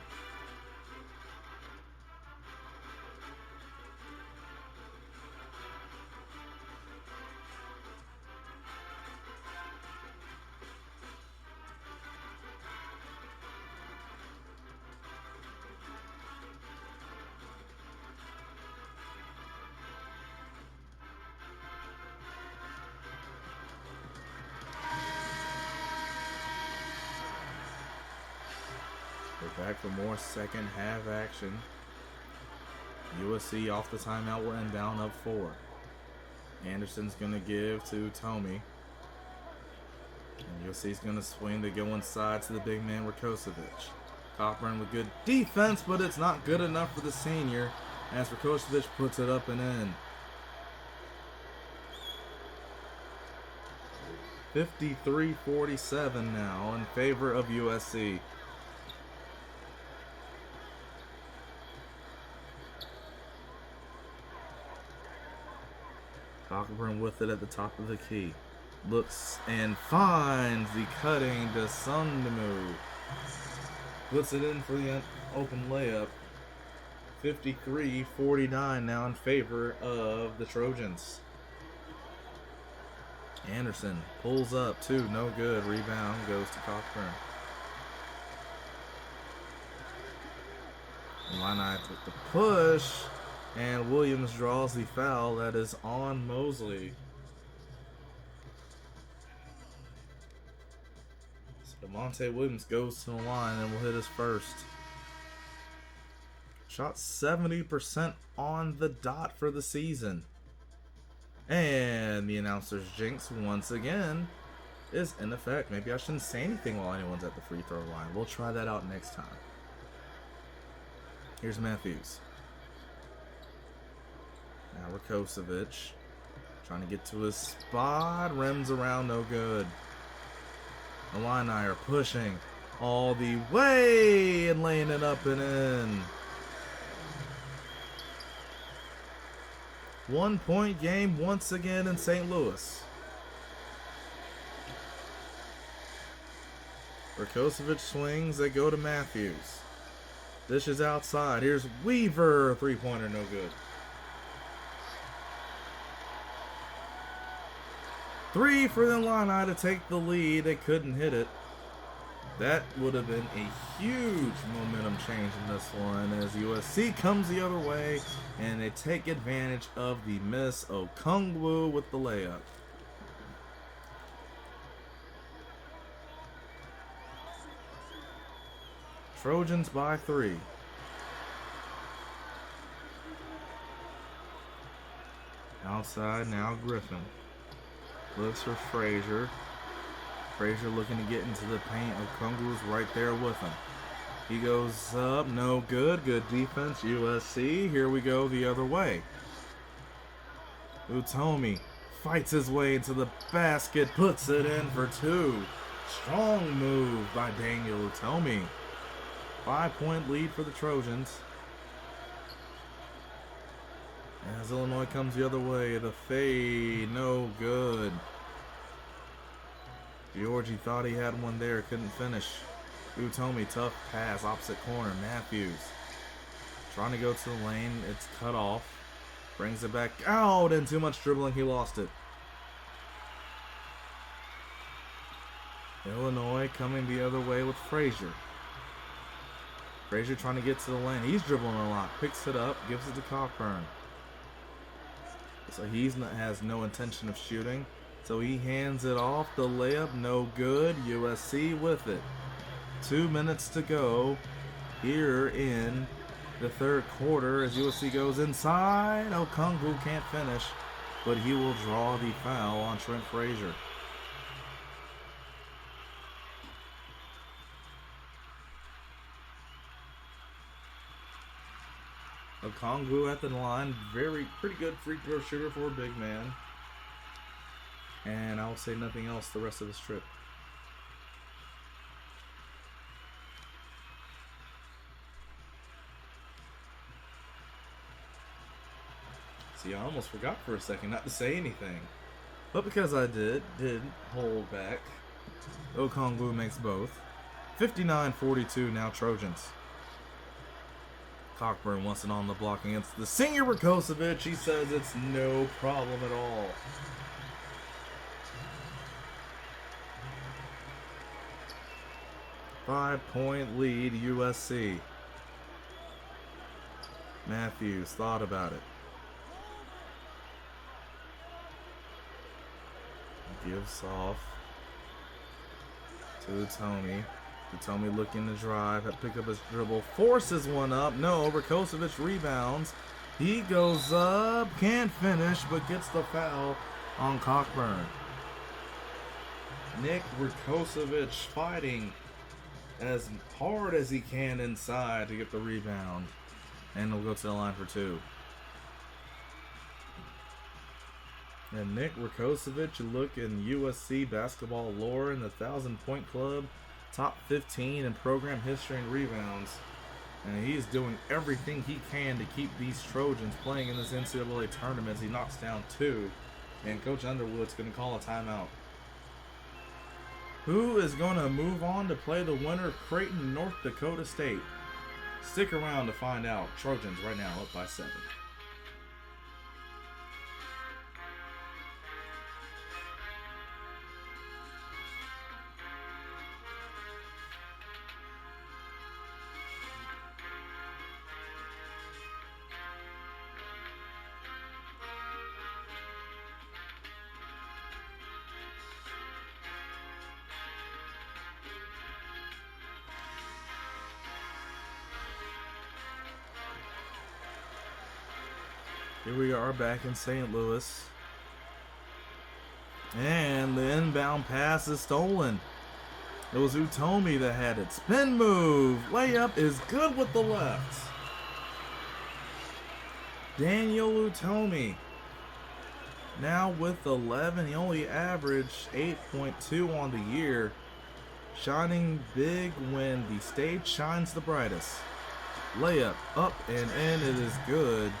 We're back for more second half action. USC off the timeout will end down up 4. Anderson's going to give to Tomey. And USC's going to swing to go inside to the big man Rakosovic. Cockburn with good defense, but it's not good enough for the senior as Rakosovic puts it up and in. 53-47 now in favor of USC. Cockburn with it at the top of the key. Looks and finds the cutting to Sundemu. Puts it in for the open layup. 53-49 now in favor of the Trojans. Anderson pulls up, two, no good. Rebound goes to Cockburn. Illini with the push, and Williams draws the foul that is on Mosley. So DeMonte Williams goes to the line and will hit his first. Shot 70% on the dot for the season. And the announcer's jinx once again is in effect. Maybe I shouldn't say anything while anyone's at the free throw line. We'll try that out next time. Here's Matthews. Now Rakocevic trying to get to his spot. Rims around, no good. Illini are pushing all the way and laying it up and in. 1 point game once again in St. Louis. Rakocevic swings, they go to Matthews. Dish is outside. Here's Weaver. Three-pointer, no good. 3 for the Illini to take the lead. They couldn't hit it. That would have been a huge momentum change in this one as USC comes the other way and they take advantage of the miss. Okongwu with the layup. Trojans by 3. Outside now Griffin. Looks for Frazier. Frazier looking to get into the paint. Okongwu's right there with him. He goes up, no good. Good defense, USC. Here we go the other way. Utomi fights his way into the basket, puts it in for 2. Strong move by Daniel Utomi. 5-point lead for the Trojans. As Illinois comes the other way, the fade, no good. Georgie thought he had one there, couldn't finish. Utomi, tough pass, opposite corner. Matthews trying to go to the lane, it's cut off. Brings it back out, and too much dribbling, he lost it. Illinois coming the other way with Frazier. Frazier trying to get to the lane. He's dribbling a lot. Picks it up, gives it to Cockburn. So he has no intention of shooting. So he hands it off. The layup, no good. USC with it. 2 minutes to go here in the third quarter as USC goes inside. Okongwu can't finish, but he will draw the foul on Trent Frazier. Okongwu at the line, pretty good free throw shooter for a big man. And I'll say nothing else the rest of this trip. See, I almost forgot for a second not to say anything. But because I did hold back. Okongwu makes both. 59-42 now Trojans. Cockburn wants it on the block against the senior Rakocevic. He says it's no problem at all. Five-point lead, USC. Matthews thought about it. Gives off to Utomi. Utomi looking to drive, pick up his dribble, forces one up. No, Rakocevic rebounds. He goes up, can't finish, but gets the foul on Cockburn. Nick Rakocevic fighting as hard as he can inside to get the rebound. And he'll go to the line for 2. And Nick Rakocevic, you look in USC basketball lore in the 1,000-point club, top 15 in program history and rebounds. And he's doing everything he can to keep these Trojans playing in this NCAA tournament as he knocks down 2. And Coach Underwood's going to call a timeout. Who is going to move on to play the winner of Creighton, North Dakota State? Stick around to find out. Trojans right now up by 7. Here we are back in St. Louis. And the inbound pass is stolen. It was Utomi that had it. Spin move. Layup is good with the left. Daniel Utomi. Now with 11. He only averaged 8.2 on the year. Shining big when the stage shines the brightest. Layup up and in. It is good.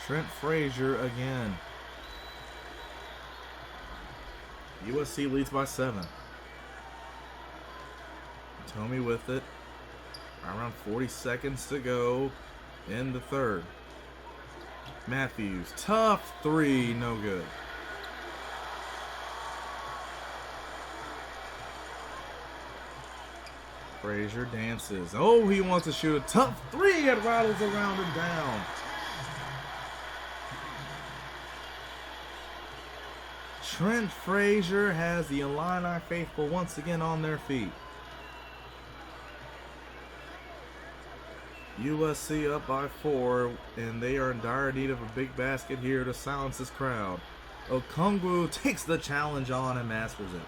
Trent Frazier again. USC leads by 7. Tommy with it. Around 40 seconds to go in the third. Matthews, tough 3, no good. Frazier dances. Oh, he wants to shoot a tough 3. It rattles around and down. Trent Frazier has the Illini faithful once again on their feet. USC up by 4, and they are in dire need of a big basket here to silence this crowd. Okongwu takes the challenge on and masters it.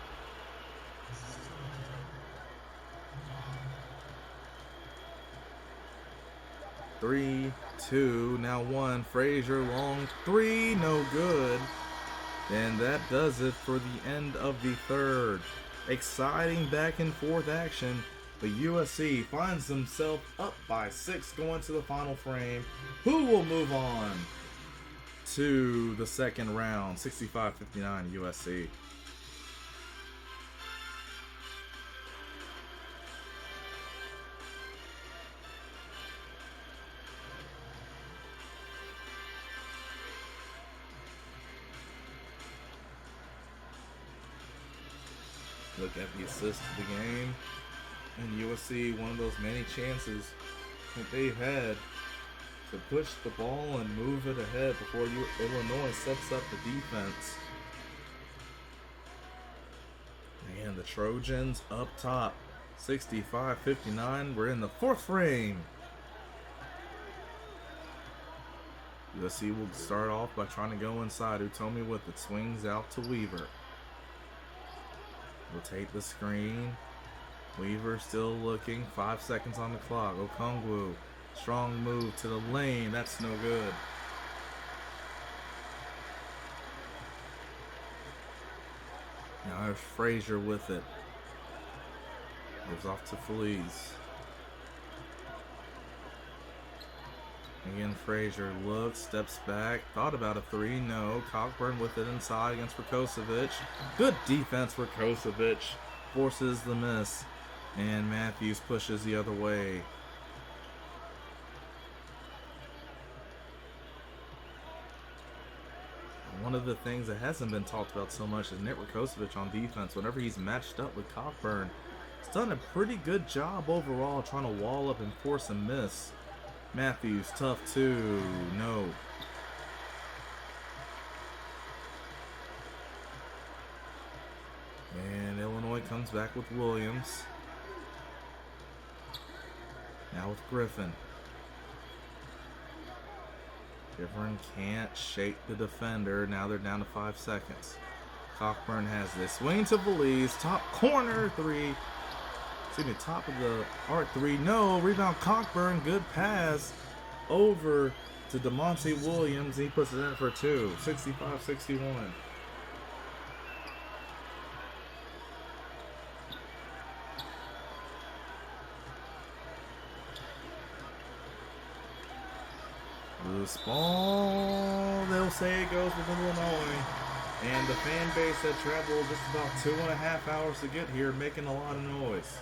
Three, 2, now 1. Frazier long 3, no good. And that does it for the end of the third. Exciting back and forth action. But USC finds themselves up by 6 going to the final frame. Who will move on to the second round? 65-59 USC. Look at the assist of the game. And USC, one of those many chances that they've had to push the ball and move it ahead before Illinois sets up the defense. And the Trojans up top, 65-59. We're in the fourth frame. USC will start off by trying to go inside. Utomi with it, swings out to Weaver. Will take the screen. Weaver still looking. 5 seconds on the clock. Okongwu. Strong move to the lane. That's no good. Now there's Frazier with it. Goes off to Feliz. Again, Frazier looks, steps back, thought about a 3, no. Cockburn with it inside against Rakocevic. Good defense for Rakocevic. Forces the miss. And Matthews pushes the other way. One of the things that hasn't been talked about so much is Nick Rakocevic on defense. Whenever he's matched up with Cockburn, he's done a pretty good job overall trying to wall up and force a miss. Matthews, tough 2, no. And Illinois comes back with Williams. Now with Griffin. Griffin can't shake the defender. Now they're down to 5 seconds. Cockburn has this. Swing to Belize. Top corner 3. Excuse me, top of the arc 3. No, rebound Cockburn. Good pass over to DeMonte Williams. He puts it in for 2. 65-61. Loose ball. They'll say it goes with Illinois. And the fan base that traveled just about 2.5 hours to get here, making a lot of noise.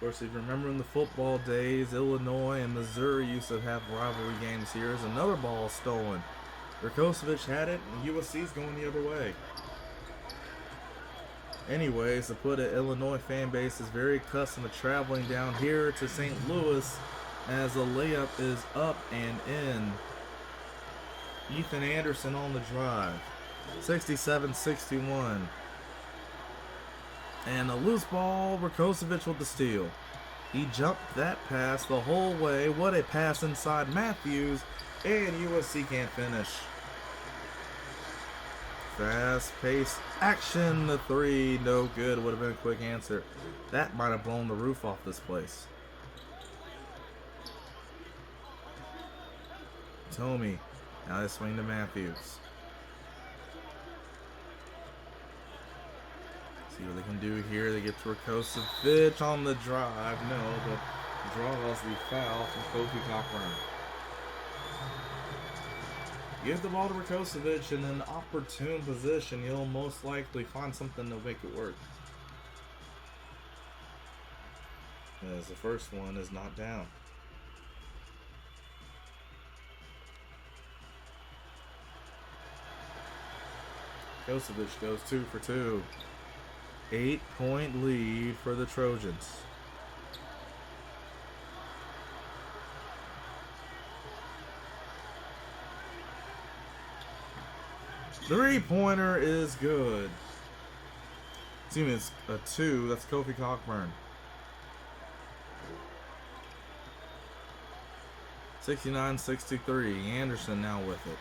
course, if you remember in the football days, Illinois and Missouri used to have rivalry games here. As another ball stolen. Rakocevic had it, and USC's going the other way. Anyways, to put it, Illinois fan base is very accustomed to traveling down here to St. Louis as the layup is up and in. Ethan Anderson on the drive. 67-61. And a loose ball, Rakocevic with the steal. He jumped that pass the whole way. What a pass inside Matthews, and USC can't finish. Fast-paced action, the three, no good. Would have been a quick answer. That might have blown the roof off this place. Tomey, now they swing to Matthews. See what they can do here. They get to Rakocevic on the drive. No, but draws the foul from Kofi Cockburn. Give the ball to Rakocevic in an opportune position. He'll most likely find something to make it work. As the first one is not down. Rakocevic goes 2 for 2. 8-point lead for the Trojans. Three-pointer is good. Excuse me, it's a 2. That's Kofi Cockburn. 69-63. Anderson now with it.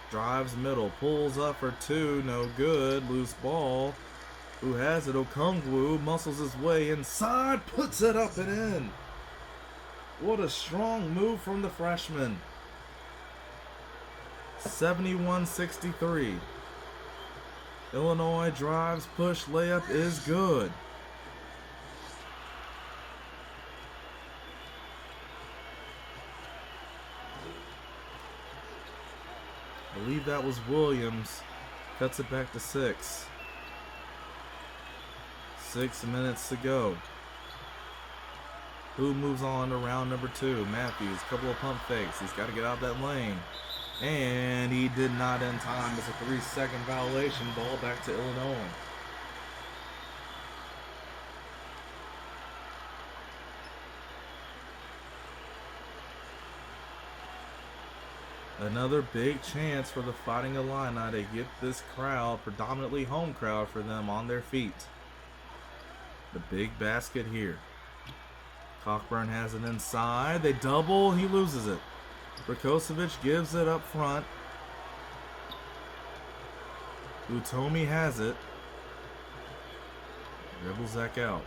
Drives middle. Pulls up for 2. No good. Loose ball. Who has it? Okongwu muscles his way inside. Puts it up and in. What a strong move from the freshman. 71-63. Illinois drives, push, layup is good. I believe that was Williams. Cuts it back to 6. 6 minutes to go. Who moves on to round number 2? Matthews, couple of pump fakes. He's got to get out of that lane. And he did not in time. It's a 3-second violation. Ball back to Illinois. Another big chance for the Fighting Illini to get this crowd, predominantly home crowd for them, on their feet. The big basket here. Cockburn has it inside. They double. He loses it. Rakocevic gives it up front. Tomey has it. Dribbles back out.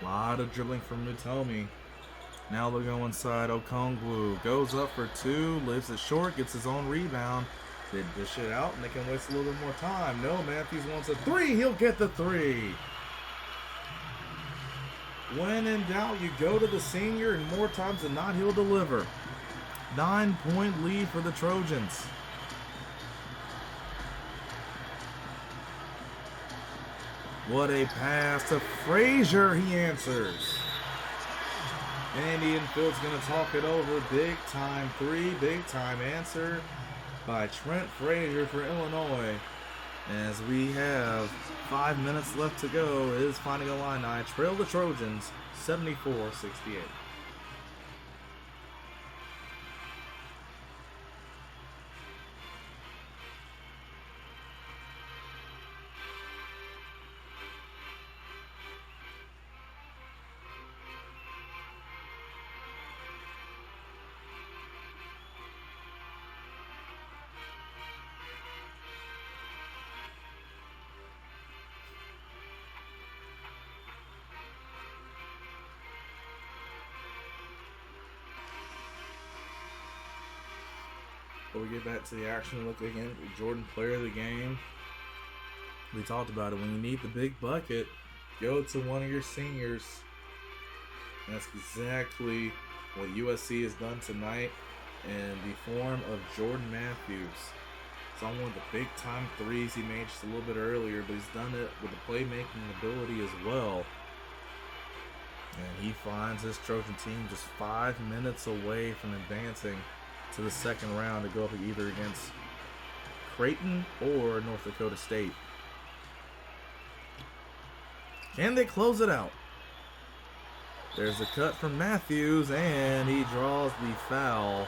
A lot of dribbling from Tomey. Now they'll go inside. Okongwu goes up for 2, leaves it short, gets his own rebound. They dish it out and they can waste a little bit more time. No, Matthews wants a 3. He'll get the 3. When in doubt, you go to the senior, and more times than not, he'll deliver. 9-point lead for the Trojans. What a pass to Frazier. He answers. Andy Infield's going to talk it over. Big time 3, big time answer by Trent Frazier for Illinois. As we have 5 minutes left to go, his Fighting Illini trail the Trojans 74-68. Before we get back to the action, look again at Jordan, player of the game. We talked about it. When you need the big bucket, go to one of your seniors. And that's exactly what USC has done tonight in the form of Jordan Matthews. It's on one of the big time threes he made just a little bit earlier, but he's done it with the playmaking ability as well. And he finds his Trojan team just 5 minutes away from advancing to the second round to go up either against Creighton or North Dakota State. Can they close it out? There's a cut from Matthews, and he draws the foul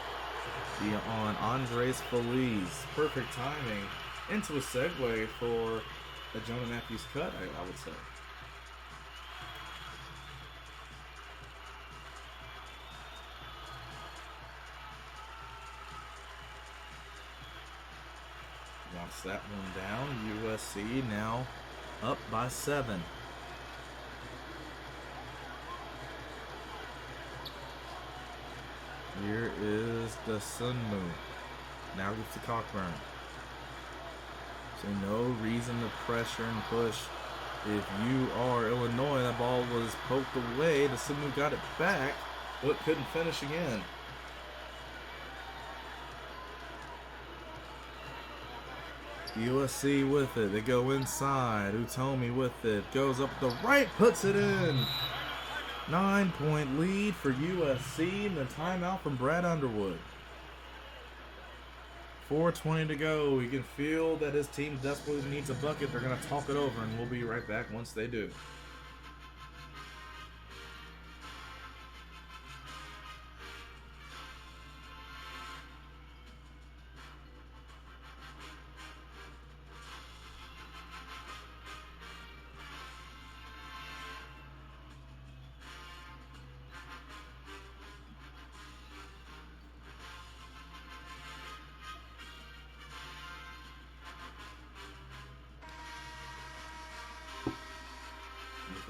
on Andres Feliz. Perfect timing into a segue for a Jonah Matthews cut, I would say. Knocks that one down. USC now up by 7. Here is the Sunmu. Now gets to Cockburn. So no reason to pressure and push. If you are Illinois, that ball was poked away. The Sunmu got it back, but couldn't finish again. USC with it. They go inside. Utomi with it. Goes up the right, puts it in. 9-point lead for USC, and the timeout from Brad Underwood. 4:20 to go. You can feel that his team desperately needs a bucket. They're going to talk it over, and we'll be right back once they do.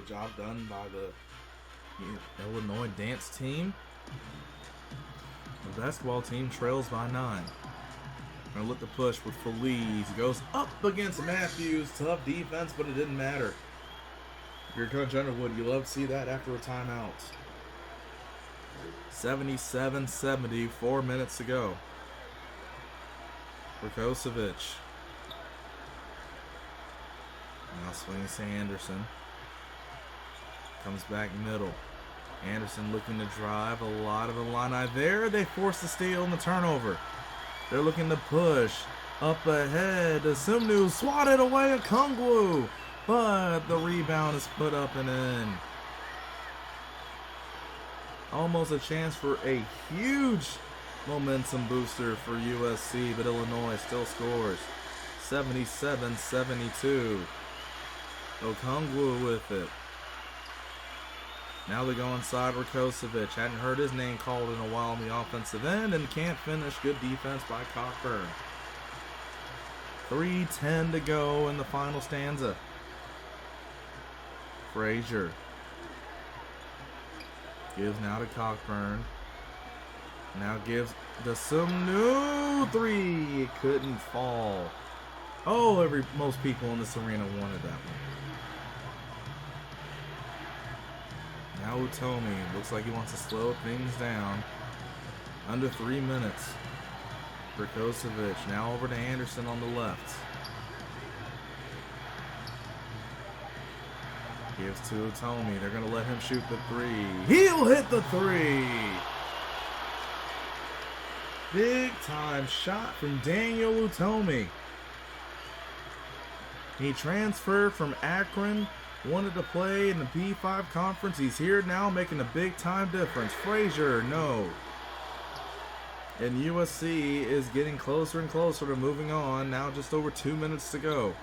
Job done by the Illinois dance team. The basketball team trails by 9. Gonna look the push with Feliz. Goes up against Matthews. Tough defense, but it didn't matter. If you're Coach Underwood, you love to see that after a timeout. 77-70, 4 minutes to go. Rakocevic. Now swings to Anderson. Comes back middle. Anderson looking to drive. A lot of Illini there. They force the steal and the turnover. They're looking to push. Up ahead. The Simnu swatted away a Kungwu. But the rebound is put up and in. Almost a chance for a huge momentum booster for USC. But Illinois still scores. 77-72. Okongwu with it. Now they go inside Rakocevic. Hadn't heard his name called in a while on the offensive end and can't finish. Good defense by Cockburn. 3:10 to go in the final stanza. Frazier gives now to Cockburn. Now gives the Sumnu 3. It couldn't fall. Oh, most people in this arena wanted that one. Now Utomi looks like he wants to slow things down. Under 3 minutes. Rakocevic now over to Anderson on the left. Gives to Utomi. They're going to let him shoot the 3. He'll hit the 3. Big time shot from Daniel Utomi. He transferred from Akron. Wanted to play in the P5 conference. He's here now making a big time difference. Frazier, no. And USC is getting closer and closer to moving on. Now just over 2 minutes to go.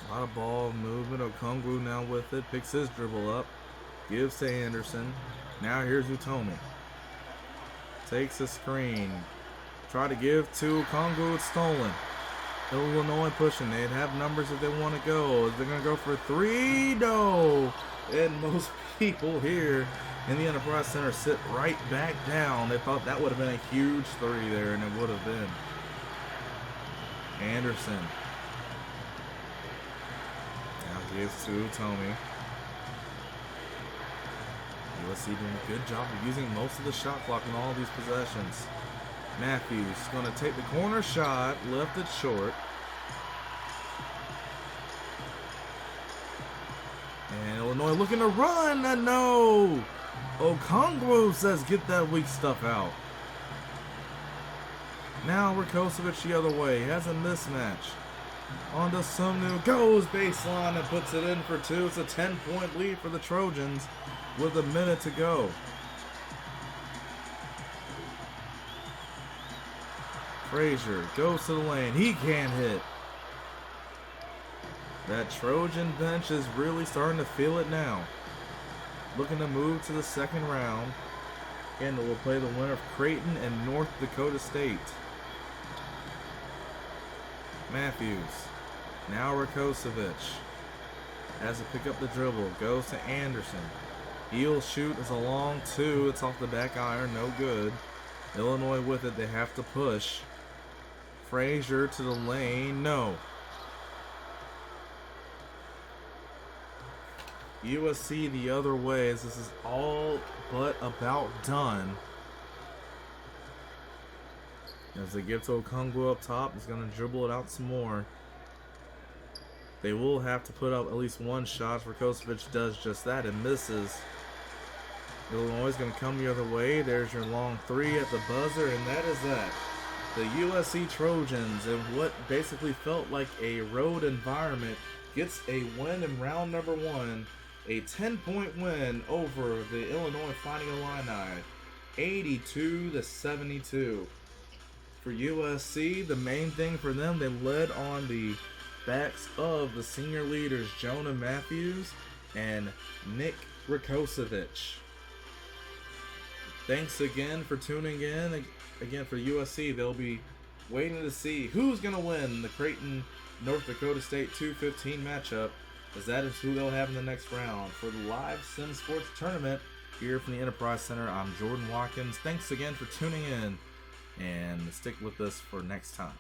A lot of ball movement. Okongwu now with it. Picks his dribble up. Gives to Anderson. Now here's Utomi. Takes a screen. Try to give to Okongwu. It's stolen. Illinois pushing. They'd have numbers if they want to go. They're going to go for 3. No. And most people here in the Enterprise Center sit right back down. They thought that would have been a huge 3 there, and it would have been. Anderson. Now gives to Utomi. USC doing a good job of using most of the shot clock in all these possessions. Matthews going to take the corner shot, left it short. And Illinois looking to run. No! Okongwu says get that weak stuff out. Now Rakocevic the other way. Has a mismatch. On to Sumnu. Goes baseline and puts it in for two. It's a 10-point lead for the Trojans with a minute to go. Frazier goes to the lane. He can't hit. That Trojan bench is really starting to feel it now. Looking to move to the second round. And we'll play the winner of Creighton and North Dakota State. Matthews. Now Rakocevic. Has to pick up the dribble. Goes to Anderson. He'll shoot. It's a long two. It's off the back iron. No good. Illinois with it. They have to push. Frazier to the lane. No. USC the other way as this is all but about done. As they give to Okongwu up top, he's going to dribble it out some more. They will have to put up at least one shot. Rakocevic does just that and misses. Illinois is going to come the other way. There's your long three at the buzzer, and that is that. The USC Trojans, in what basically felt like a road environment, gets a win in round number one. A 10-point win over the Illinois Fighting Illini, 82-72. For USC, the main thing for them, they led on the backs of the senior leaders Jonah Matthews and Nick Rakocevic. Thanks again for tuning in. Again, for USC, they'll be waiting to see who's going to win the Creighton North Dakota State 2-15 matchup, as that is who they'll have in the next round. For the live Sim Sports Tournament here from the Enterprise Center, I'm Jordan Watkins. Thanks again for tuning in, and stick with us for next time.